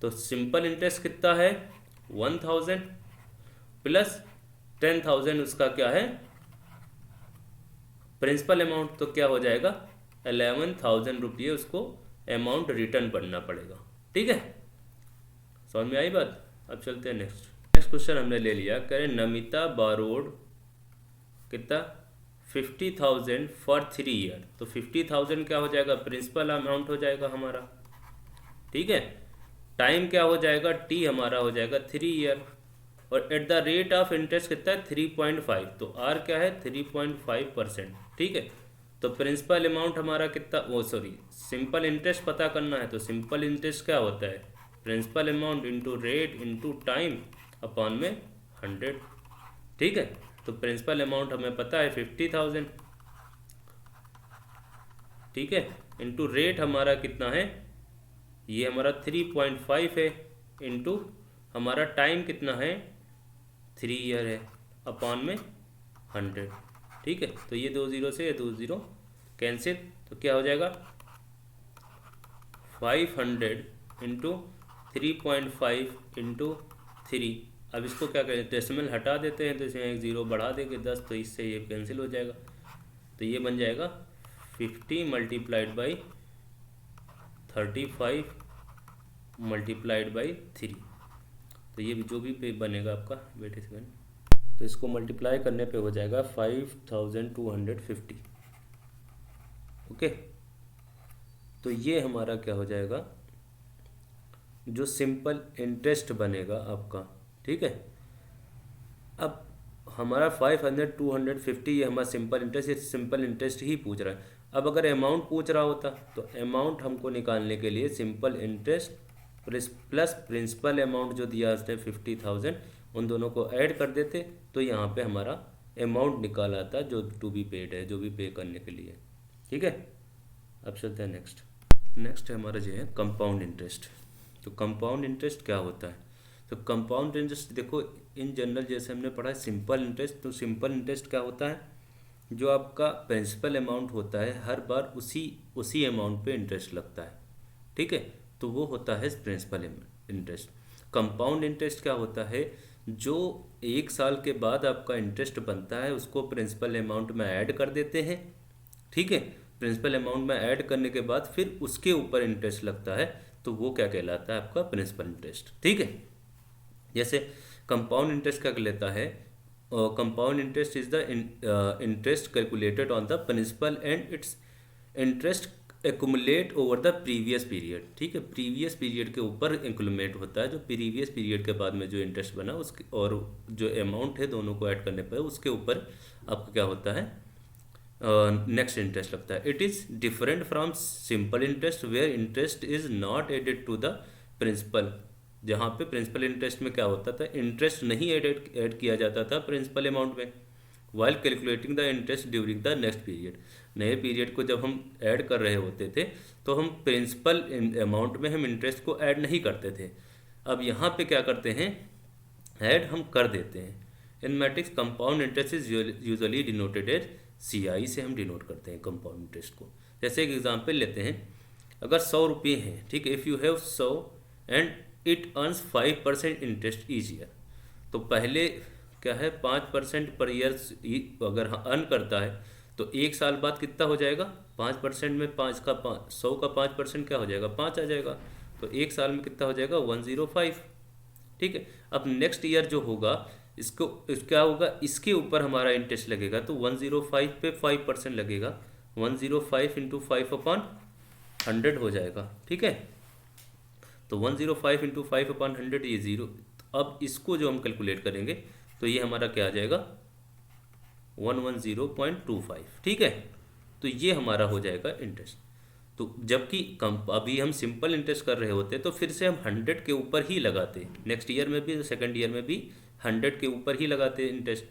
तो सिंपल इंटरेस्ट कितना है, 1000 प्लस 10,000 उसका क्या है, प्रिंसिपल अमाउंट। तो क्या हो जाएगा, 11,000 रुपये उसको अमाउंट रिटर्न करना पड़ेगा। ठीक है, समझ में आई बात। अब चलते हैं नेक्स्ट क्वेश्चन हमने ले लिया। कह रहे नमिता बारोड कितना, 50,000 फॉर 3 ईयर। तो 50,000 क्या हो जाएगा, प्रिंसिपल अमाउंट हो जाएगा हमारा। ठीक है, टाइम क्या हो जाएगा, टी हमारा हो जाएगा 3 ईयर, और at the rate of interest कितना है, 3.5। तो आर क्या है, 3.5%। ठीक है, तो प्रिंसिपल अमाउंट हमारा कितना, वो सॉरी सिंपल इंटरेस्ट पता करना है। तो सिंपल इंटरेस्ट क्या होता है, principal amount into rate into time upon में 100। ठीक है, तो प्रिंसिपल अमाउंट हमें पता है 50,000। ठीक है, इंटू रेट हमारा कितना है, ये हमारा 3.5 है, इंटू हमारा टाइम कितना है, 3 ईयर है, अपॉन में 100। ठीक है, तो ये 2 0 से 2 0 कैंसिल। तो क्या हो जाएगा, 500 इंटू 3.5 इंटू 3। अब इसको क्या करें, डेसिमल हटा देते हैं, तो इसमें एक 0 बढ़ा देंगे 10, तो इससे ये कैंसिल हो जाएगा। तो ये बन जाएगा 50 मल्टीप्लाइड बाई 35 मल्टीप्लाइड बाई 3। तो ये जो भी पे बनेगा आपका, वेट ए सेकंड, तो इसको मल्टीप्लाई करने पे हो जाएगा 5250। ओके, तो ये हमारा क्या हो जाएगा, जो सिंपल इंटरेस्ट बनेगा आपका। ठीक है, अब हमारा 500 250 ये हमारा सिंपल इंटरेस्ट, ये सिंपल इंटरेस्ट ही पूछ रहा है। अब अगर अमाउंट पूछ रहा होता तो अमाउंट हमको निकालने के लिए simple interest plus principal amount जो दिया उसने 50,000, उन दोनों को ऐड कर देते, तो यहाँ पे हमारा अमाउंट निकाल आता जो टू बी पेड है, जो भी पे करने के लिए। ठीक है, अब चलते हैं नेक्स्ट। नेक्स्ट है हमारा जो है कंपाउंड इंटरेस्ट। तो कंपाउंड इंटरेस्ट क्या होता है, तो कंपाउंड इंटरेस्ट देखो इन जनरल जैसे हमने पढ़ा है सिंपल इंटरेस्ट। तो सिंपल इंटरेस्ट क्या होता है, जो आपका प्रिंसिपल अमाउंट होता है हर बार उसी अमाउंट पे इंटरेस्ट लगता है। ठीक है, तो वो होता है प्रिंसिपल इंटरेस्ट। कंपाउंड इंटरेस्ट क्या होता है, जो 1 साल के बाद आपका इंटरेस्ट बनता है उसको प्रिंसिपल अमाउंट में ऐड कर देते हैं। ठीक है, प्रिंसिपल अमाउंट में ऐड करने के बाद फिर उसके ऊपर इंटरेस्ट लगता है, तो वो क्या कहलाता है आपका प्रिंसिपल इंटरेस्ट। ठीक है, जैसे कंपाउंड इंटरेस्ट क्या कहलाता है, compound interest is the interest calculated on the principal and its interest accumulate over the previous period. ठीक है, प्रीवियस पीरियड के ऊपर एक्यूमुलेट होता है, जो प्रीवियस पीरियड के बाद में जो इंटरेस्ट बना उसके और जो अमाउंट है दोनों को ऐड करने पर उसके ऊपर आपका क्या होता है, नेक्स्ट इंटरेस्ट लगता है। It is different from simple interest where interest is not added to the principal. जहाँ पे प्रिंसिपल इंटरेस्ट में क्या होता था, इंटरेस्ट नहीं ऐड किया जाता था प्रिंसिपल अमाउंट में, while calculating the interest during the next period. नए पीरियड को जब हम ऐड कर रहे होते थे तो हम प्रिंसिपल अमाउंट में हम इंटरेस्ट को ऐड नहीं करते थे। अब यहाँ पे क्या करते हैं, ऐड हम कर देते हैं। In matrix compound interest is usually denoted as CI से हम डिनोट करते हैं कंपाउंड इंटरेस्ट को। जैसे एक एग्जांपल लेते हैं, अगर 100 रुपये हैं, ठीक है, if you have 100 and it earns 5% interest each year, तो पहले क्या है 5% पर ईयर अगर अर्न करता है तो एक साल बाद कितना हो जाएगा, 5% में 100 का 5% क्या हो जाएगा, 5 आ जाएगा, तो एक साल में कितना हो जाएगा 105। ठीक है, अब नेक्स्ट ईयर जो होगा इसको क्या होगा, इसके ऊपर हमारा इंटरेस्ट लगेगा, तो 105 पे 5% लगेगा, 105 इंटू 5/100 हो जाएगा। ठीक है, तो 105 इंटू 5/100 ये 0। अब इसको जो हम कैलकुलेट करेंगे तो ये हमारा क्या आ जाएगा 110.25। ठीक है, तो ये हमारा हो जाएगा इंटरेस्ट। तो जबकि अभी हम सिंपल इंटरेस्ट कर रहे होते तो फिर से हम 100 के ऊपर ही लगाते, नेक्स्ट ईयर में भी सेकंड ईयर में भी 100 के ऊपर ही लगाते इंटरेस्ट।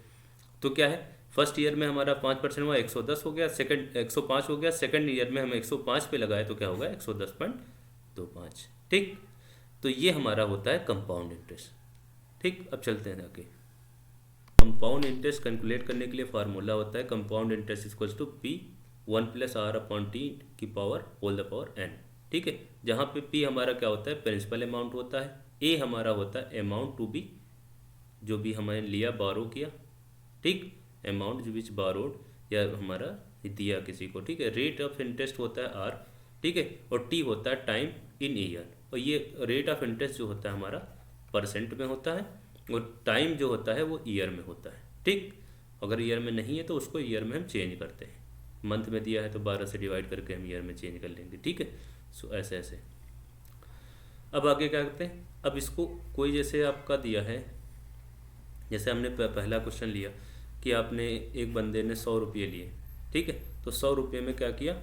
तो क्या है, फर्स्ट ईयर में हमारा 5% हुआ 110 हो गया, सेकंड 105 हो गया, सेकंड ईयर में हम 105 पे लगाए तो क्या होगा 110.25। ठीक, तो ये हमारा होता है कंपाउंड इंटरेस्ट। ठीक, अब चलते हैं आगे। कंपाउंड इंटरेस्ट कैलकुलेट करने के लिए फार्मूला होता है compound interest equals to P 1 + R/T की power whole the power n। ठीक है, जहाँ पे P हमारा क्या होता है प्रिंसिपल अमाउंट होता है, A हमारा होता है अमाउंट टू बी जो भी हमने लिया बारो किया, ठीक, अमाउंट जो विच बारोड या हमारा दिया किसी को, ठीक है, रेट ऑफ इंटरेस्ट होता है R, ठीक है, और T होता है टाइम इन ईयर, और ये रेट ऑफ इंटरेस्ट जो होता है हमारा परसेंट में होता है और टाइम जो होता है वो ईयर में होता है। ठीक, अगर ईयर में नहीं है तो उसको ईयर में हम चेंज करते हैं, मंथ में दिया है तो 12 से डिवाइड करके हम ईयर में चेंज कर लेंगे। ठीक है, सो ऐसे ऐसे। अब आगे क्या करते हैं, अब इसको कोई जैसे आपका दिया है, जैसे हमने पहला क्वेश्चन लिया कि आपने एक बंदे ने 100 रुपये लिए, ठीक है, तो 100 रुपये में क्या किया,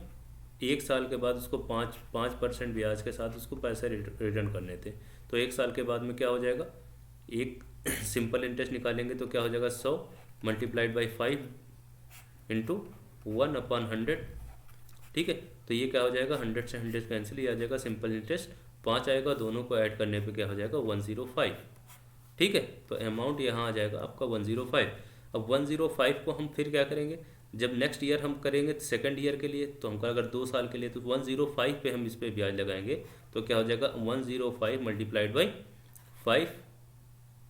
एक साल के बाद उसको 5% ब्याज के साथ उसको पैसे रिटर्न करने थे, तो एक साल के बाद में क्या हो जाएगा, एक सिंपल इंटरेस्ट निकालेंगे तो क्या हो जाएगा 100 मल्टीप्लाइड बाई 5 इंटू 1/100। ठीक है, तो ये क्या हो जाएगा 100 से 100 कैंसिल, ही आ जाएगा सिंपल इंटरेस्ट 5 आएगा, दोनों को ऐड करने पे क्या हो जाएगा 105। ठीक है, तो अमाउंट यहाँ आ जाएगा आपका 105। अब 105 को हम फिर क्या करेंगे, जब नेक्स्ट ईयर हम करेंगे सेकंड ईयर के लिए, तो हमका अगर 2 साल के लिए तो 105 पे हम इस पर ब्याज लगाएंगे तो क्या हो जाएगा 105 मल्टीप्लाइड बाई 5,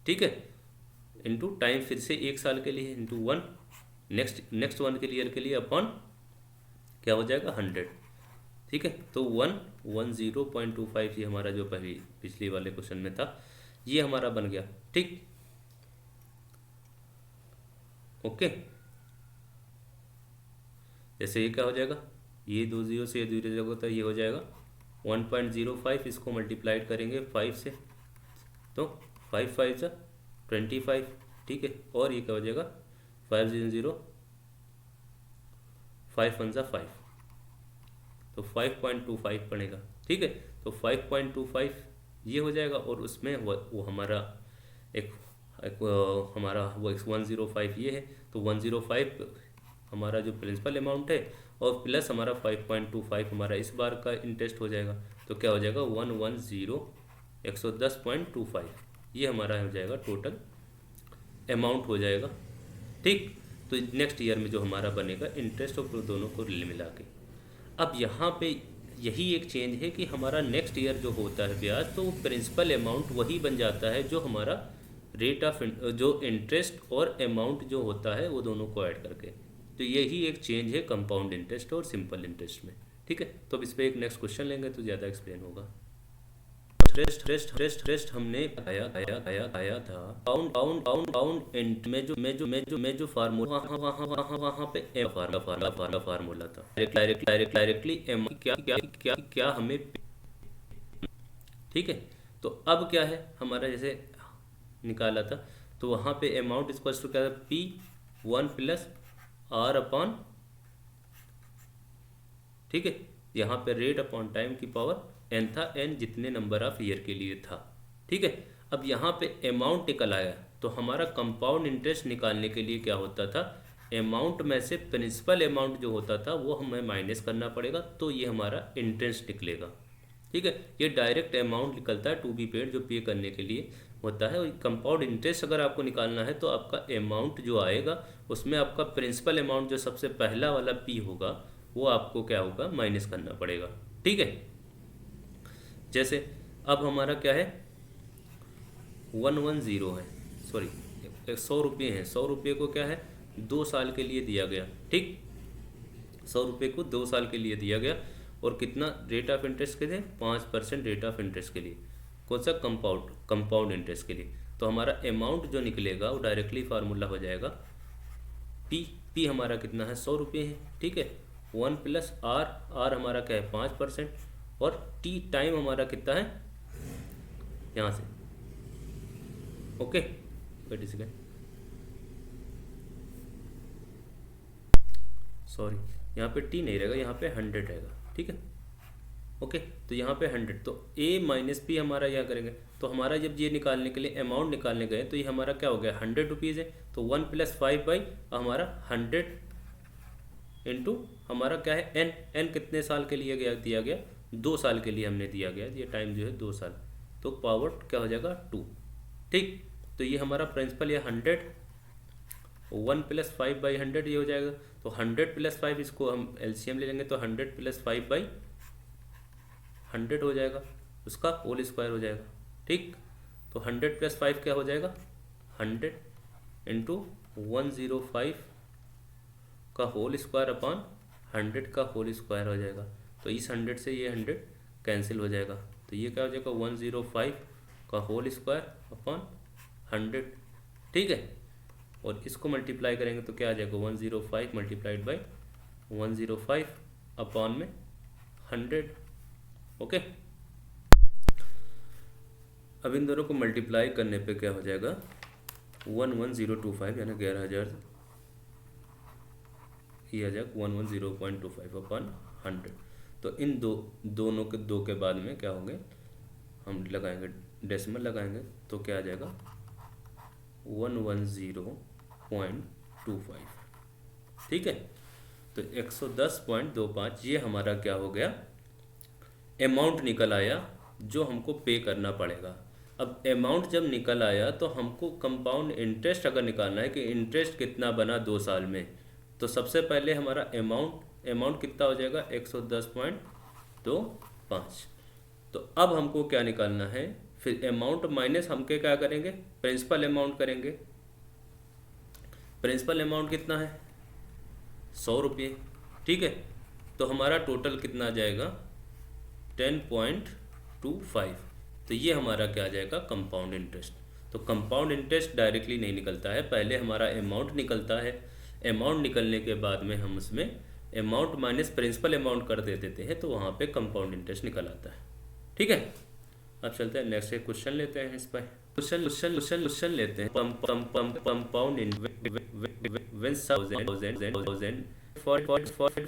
ठीक है, इंटू टाइम फिर से एक साल के लिए इंटू 1 नेक्स्ट 1 के ईयर के लिए अपॉन क्या हो जाएगा 100। ठीक है, तो 110.25 ये हमारा जो पिछली वाले क्वेश्चन में था ये हमारा बन गया। ठीक, ओके, जैसे ये क्या हो जाएगा, ये 2 0 से 2 0 होता है, ये हो जाएगा 1.05, इसको मल्टीप्लाइड करेंगे 5 से तो 5 5 से 25। ठीक है, और ये क्या हो जाएगा 5 0 0 5 1 5, तो 5.25 पड़ेगा। ठीक है, तो 5.25 ये हो जाएगा, और उसमें वो हमारा एक हमारा वो 105 ये है, तो 105 हमारा जो प्रिंसिपल अमाउंट है और प्लस हमारा 5.25 हमारा इस बार का इंटरेस्ट हो जाएगा, तो क्या हो जाएगा 110.25 ये हमारा हो जाएगा टोटल अमाउंट हो जाएगा। ठीक, तो नेक्स्ट ईयर में जो हमारा बनेगा इंटरेस्ट और दोनों को मिला के। अब यहाँ पे यही एक चेंज है कि हमारा नेक्स्ट ईयर जो होता है ब्याज, तो प्रिंसिपल अमाउंट वही बन जाता है जो हमारा रेट ऑफ जो इंटरेस्ट और अमाउंट जो होता है वो दोनों को ऐड करके। तो यही एक चेंज है कंपाउंड इंटरेस्ट और सिंपल इंटरेस्ट में। ठीक है, तो अब इस पर एक नेक्स्ट क्वेश्चन लेंगे तो ज़्यादा एक्सप्लेन होगा। रेस्ट हमने आया था पाउंड इंट में जो फार्मूला वहाँ पे फार्मूला था डायरेक्टली एम क्या हमें। ठीक है, तो अब क्या है हमारा जैसे निकाला था, तो वहाँ पे अमाउंट इक्वल्स टू क्या था P1 + R/, ठीक है, यहाँ पे रेट अपॉन टाइम की पावर n था, n जितने नंबर ऑफ ईयर के लिए था। ठीक है, अब यहाँ पे अमाउंट निकल आया, तो हमारा कंपाउंड इंटरेस्ट निकालने के लिए क्या होता था अमाउंट में से प्रिंसिपल अमाउंट जो होता था वो हमें माइनस करना पड़ेगा, तो ये हमारा इंटरेस्ट निकलेगा। ठीक है, ये डायरेक्ट अमाउंट निकलता है टू बी पेड, जो पे करने के लिए होता है। और कंपाउंड इंटरेस्ट अगर आपको निकालना है तो आपका अमाउंट जो आएगा उसमें आपका प्रिंसिपल अमाउंट जो सबसे पहला वाला पी होगा वो आपको क्या होगा, माइनस करना पड़ेगा। ठीक है, जैसे अब हमारा क्या है, 110 है, सॉरी 100 रुपये हैं। 100 रुपये को क्या है, 2 साल के लिए दिया गया। ठीक, 100 रुपये को 2 साल के लिए दिया गया। और कितना रेट ऑफ इंटरेस्ट के थे, 5% रेट ऑफ इंटरेस्ट के लिए। कौन सा, कंपाउंड इंटरेस्ट के लिए। तो हमारा अमाउंट जो निकलेगा वो डायरेक्टली फार्मूला हो जाएगा पी हमारा कितना है, 100 रुपये है। ठीक है, 1 प्लस आर हमारा क्या है, 5%, और टी टाइम हमारा कितना है यहाँ से। ओके, वेट सेकेंड, सॉरी यहाँ पे टी नहीं रहेगा, यहाँ पे 100 रहेगा। ठीक है, ओके, तो यहाँ पे 100, तो ए माइनस पी हमारा यह करेंगे। तो हमारा जब ये निकालने के लिए अमाउंट निकालने गए तो ये हमारा क्या हो गया, 100 रुपीज़ है। तो 1 प्लस 5 बाई हमारा 100 इंटू हमारा क्या है, एन कितने साल के लिए दिया गया, 2 साल के लिए हमने दिया गया, ये टाइम जो है 2 साल। तो पावर क्या हो जाएगा, 2। ठीक, तो ये हमारा प्रिंसिपल ये 100, 1 प्लस 5 बाई 100 ये हो जाएगा। तो 100 प्लस 5, इसको हम एलसीएम ले लेंगे तो 100 प्लस 5 बाई 100 हो जाएगा, उसका होल स्क्वायर हो जाएगा। ठीक, तो 100 प्लस 5 क्या हो जाएगा, 100 इंटू 105 का होल स्क्वायर अपॉन 100 का होल स्क्वायर हो जाएगा। तो इस 100 से ये 100 कैंसिल हो जाएगा, तो ये क्या हो जाएगा, 105 का होल स्क्वायर अपॉन 100। ठीक है, और इसको मल्टीप्लाई करेंगे तो क्या आ जाएगा, 105 मल्टीप्लाइड बाई 105 अपॉन में 100। ओके, अब इन दोनों को मल्टीप्लाई करने पे क्या हो जाएगा, 11025 यानी 11,000, ये आ जाएगा 110.25 अपॉन 100। तो इन दोनों के दो के बाद में क्या होंगे, हम लगाएंगे डेसिमल लगाएंगे तो क्या आ जाएगा, 110.25। ठीक है, तो 110.25 ये हमारा क्या हो गया, अमाउंट निकल आया जो हमको पे करना पड़ेगा। अब अमाउंट जब निकल आया तो हमको कंपाउंड इंटरेस्ट अगर निकालना है कि इंटरेस्ट कितना बना 2 साल में, तो सबसे पहले हमारा अमाउंट कितना हो जाएगा, 110.25। तो अब हमको क्या निकालना है, फिर अमाउंट माइनस हमके क्या करेंगे, प्रिंसिपल अमाउंट करेंगे। प्रिंसिपल अमाउंट कितना है, 100 रुपये। ठीक है, तो हमारा टोटल कितना आ जाएगा, 10.25। तो ये हमारा क्या आ जाएगा, कंपाउंड इंटरेस्ट। तो कंपाउंड इंटरेस्ट डायरेक्टली नहीं निकलता है, पहले हमारा अमाउंट निकलता है। अमाउंट निकलने के बाद में हम उसमें अमाउंट माइनस प्रिंसिपल अमाउंट कर देते हैं, तो वहाँ पे कंपाउंड इंटरेस्ट निकल आता है। ठीक है, अब चलते हैं नेक्स्ट एक क्वेश्चन लेते हैं। इस पर क्वेश्चन लेते हैं, कंपाउंड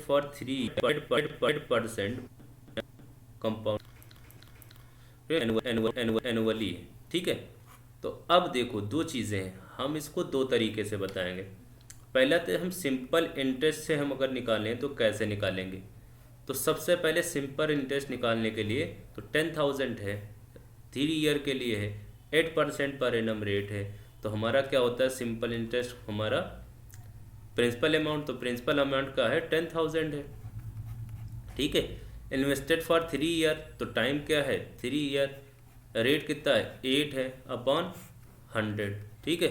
फॉर 3% कंपाउंड एनुअली। ठीक है, तो अब देखो दो चीज़ें हैं, हम इसको दो तरीके से बताएंगे। पहला तो हम सिंपल इंटरेस्ट से हम अगर निकालें तो कैसे निकालेंगे, तो सबसे पहले सिंपल इंटरेस्ट निकालने के लिए तो 10,000 है, 3 ईयर के लिए है, 8% पर एनम रेट है। तो हमारा क्या होता है, सिंपल इंटरेस्ट हमारा प्रिंसिपल अमाउंट, तो प्रिंसिपल अमाउंट का है 10,000 है। ठीक है, इन्वेस्टेड फॉर 3 ईयर, तो टाइम क्या है 3 ईयर, रेट कितना है 8 है अपॉन 100। ठीक है,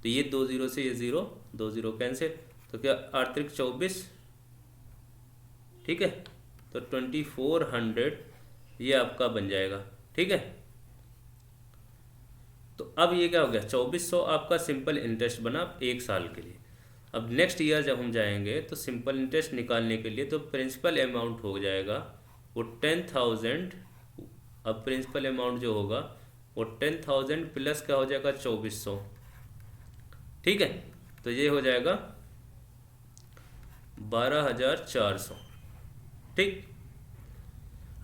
तो ये 2 0 से ये 0, 2 0 कैंसिल, तो क्या 8 24। ठीक है, तो 2400 ये आपका बन जाएगा। ठीक है, तो अब ये क्या हो गया, 2400 आपका सिंपल इंटरेस्ट बना 1 साल के लिए। अब नेक्स्ट ईयर जब हम जाएंगे तो सिंपल इंटरेस्ट निकालने के लिए तो प्रिंसिपल अमाउंट हो जाएगा वो 10,000। अब प्रिंसिपल अमाउंट जो होगा वो 10,000 प्लस क्या हो जाएगा 2400। ठीक है, तो ये हो जाएगा 12,400। ठीक,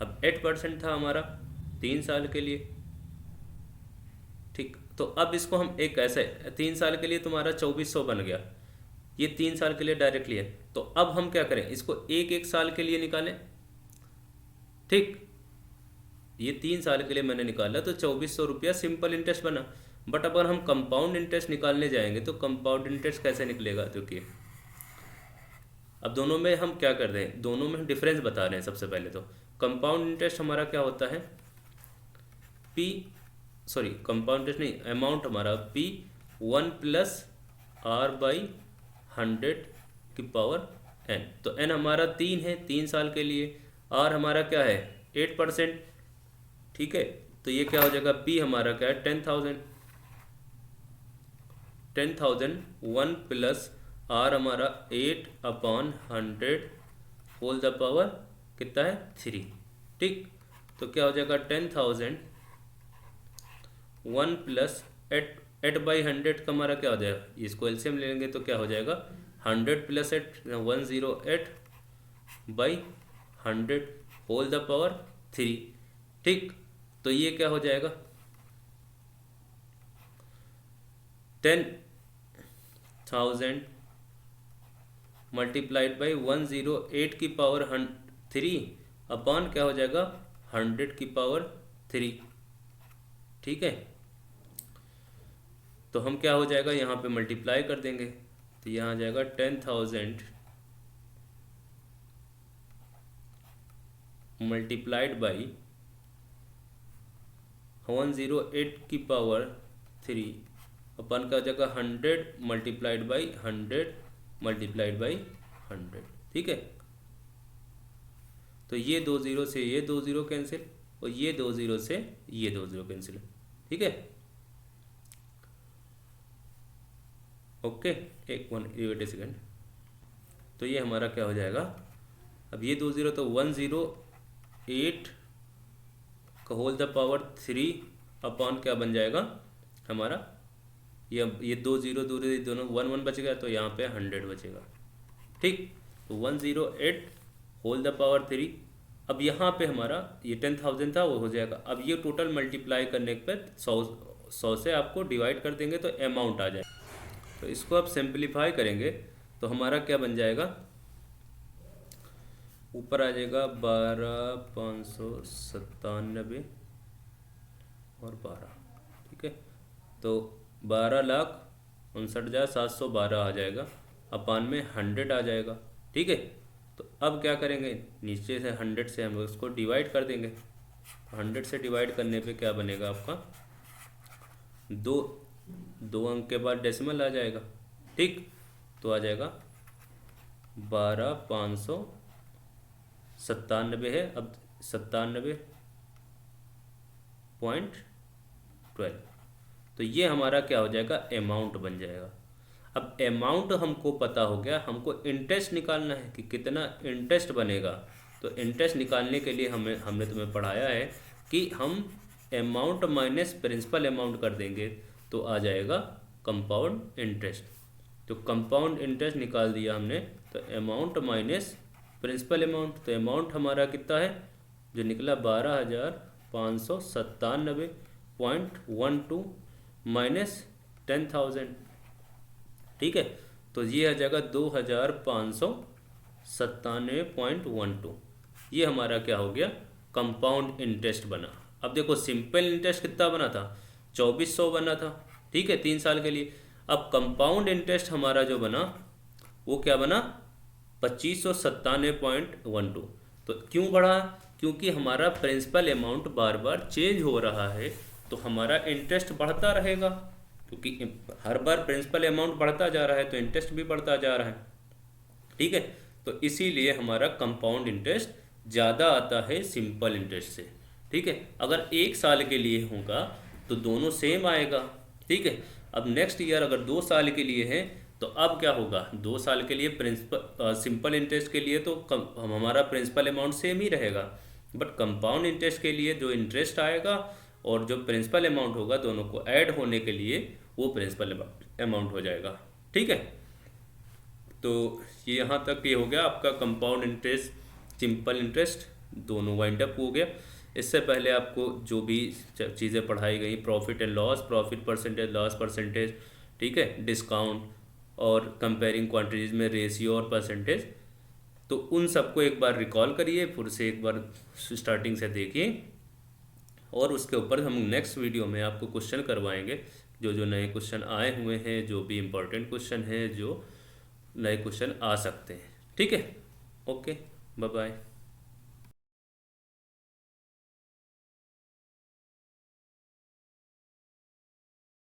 अब 8% था हमारा 3 साल के लिए। ठीक, तो अब इसको हम एक ऐसे 3 साल के लिए तुम्हारा 2400 बन गया, ये 3 साल के लिए डायरेक्टली है। तो अब हम क्या करें, इसको एक एक साल के लिए निकालें। ठीक, ये 3 साल के लिए मैंने निकाला तो 2400 रुपया सिंपल इंटरेस्ट बना। बट अगर हम कंपाउंड इंटरेस्ट निकालने जाएंगे तो कंपाउंड इंटरेस्ट कैसे निकलेगा, देखिए अब दोनों में हम क्या कर रहे हैं, दोनों में हम डिफरेंस बता रहे हैं। सबसे पहले तो कंपाउंड इंटरेस्ट हमारा क्या होता है, पी सॉरी कंपाउंड इंटरेस्ट नहीं, अमाउंट हमारा पी 1+r/100 की पावर n। तो n हमारा 3 है 3 साल के लिए, r हमारा क्या है 8%। ठीक है, तो ये क्या हो जाएगा, p हमारा क्या है 10,000। 1 + r हमारा 8/100 होल द पावर कितना है 3। ठीक, तो क्या हो जाएगा 10,000 1 + 8/100 का हमारा क्या हो जाएगा, इसको एलसीएम ले लेंगे तो क्या हो जाएगा 100 + 8 108/100 होल द पावर 3। ठीक, तो ये क्या हो जाएगा 10,000 मल्टीप्लाइड बाई 108 की पावर 3 अपॉन क्या हो जाएगा 100 की पावर 3। ठीक है, तो हम क्या हो जाएगा यहाँ पे मल्टीप्लाई कर देंगे तो यहाँ आ जाएगा 10,000 मल्टीप्लाइड बाई 108 की पावर 3 अपन का हो जाएगा 100 मल्टीप्लाइड बाई 100 मल्टीप्लाइड बाई 100। ठीक है, तो ये 2 0 से ये 2 0 कैंसिल और ये 2 0 से ये 2 0 कैंसिल। ठीक है, ओके, एक सेकेंड। तो ये हमारा क्या हो जाएगा, अब ये 2 0 तो 108 का होल द पावर 3 अपॉन क्या बन जाएगा हमारा, ये 2 0 दूर दोनों 1 1 बचेगा तो यहाँ पे 100 बचेगा। ठीक, तो 108 होल द पावर 3। अब यहाँ पे हमारा ये 10,000 था वो हो जाएगा। अब ये टोटल मल्टीप्लाई करने पर 100 से आपको डिवाइड कर देंगे तो अमाउंट आ जाएगा। तो इसको आप सिंप्लीफाई करेंगे तो हमारा क्या बन जाएगा, ऊपर आ जाएगा 12,597 और 12। ठीक है, तो 12,59,712 आ जाएगा, अपान में 100 आ जाएगा। ठीक है, तो अब क्या करेंगे, नीचे से 100 से हम उसको डिवाइड कर देंगे। 100 से डिवाइड करने पे क्या बनेगा आपका, दो अंक के बाद डेसिमल आ जाएगा। ठीक, तो आ जाएगा 12,597 है, अब 97.12। तो ये हमारा क्या हो जाएगा, अमाउंट बन जाएगा। अब अमाउंट हमको पता हो गया, हमको इंटरेस्ट निकालना है कि कितना इंटरेस्ट बनेगा। तो इंटरेस्ट निकालने के लिए हमने तुम्हें पढ़ाया है कि हम अमाउंट माइनस प्रिंसिपल अमाउंट कर देंगे तो आ जाएगा कंपाउंड इंटरेस्ट। तो कंपाउंड इंटरेस्ट निकाल दिया हमने, तो अमाउंट माइनस प्रिंसिपल अमाउंट, तो अमाउंट हमारा कितना है जो निकला 12,597.12 माइनस 10,000। ठीक है, तो ये आ जाएगा 2,597.12। ये हमारा क्या हो गया, कंपाउंड इंटरेस्ट बना। अब देखो सिंपल इंटरेस्ट कितना बना था, 2400 बना था। ठीक है, 3 साल के लिए। अब कंपाउंड इंटरेस्ट हमारा जो बना वो क्या बना 2597.12। तो क्यों बढ़ा, क्योंकि हमारा प्रिंसिपल अमाउंट बार बार चेंज हो रहा है तो हमारा इंटरेस्ट बढ़ता रहेगा, क्योंकि हर बार प्रिंसिपल अमाउंट बढ़ता जा रहा है तो इंटरेस्ट भी बढ़ता जा रहा है। ठीक है, तो इसीलिए हमारा कंपाउंड इंटरेस्ट ज़्यादा आता है सिंपल इंटरेस्ट से। ठीक है, अगर 1 साल के लिए होगा तो दोनों सेम आएगा। ठीक है, अब नेक्स्ट ईयर अगर 2 साल के लिए है तो अब क्या होगा, 2 साल के लिए सिंपल इंटरेस्ट के लिए तो हमारा प्रिंसिपल अमाउंट सेम ही रहेगा, बट कंपाउंड इंटरेस्ट के लिए जो इंटरेस्ट आएगा और जो प्रिंसिपल अमाउंट होगा दोनों को ऐड होने के लिए वो प्रिंसिपल अमाउंट हो जाएगा। ठीक है, तो ये यहाँ तक ये हो गया आपका कंपाउंड इंटरेस्ट सिंपल इंटरेस्ट दोनों वाइंड अप हो गया। इससे पहले आपको जो भी चीज़ें पढ़ाई गई, profit and loss, profit percentage, loss percentage, ठीक है, डिस्काउंट, और कंपेयरिंग क्वांटिटीज़ में रेशियो और परसेंटेज। तो उन सबको एक बार रिकॉल करिए, फिर से एक बार स्टार्टिंग से देखिए, और उसके ऊपर हम नेक्स्ट वीडियो में आपको क्वेश्चन करवाएंगे, जो जो नए क्वेश्चन आए हुए हैं, जो भी इम्पोर्टेंट क्वेश्चन हैं, जो नए क्वेश्चन आ सकते हैं। ठीक है, ओके, बाय बाय।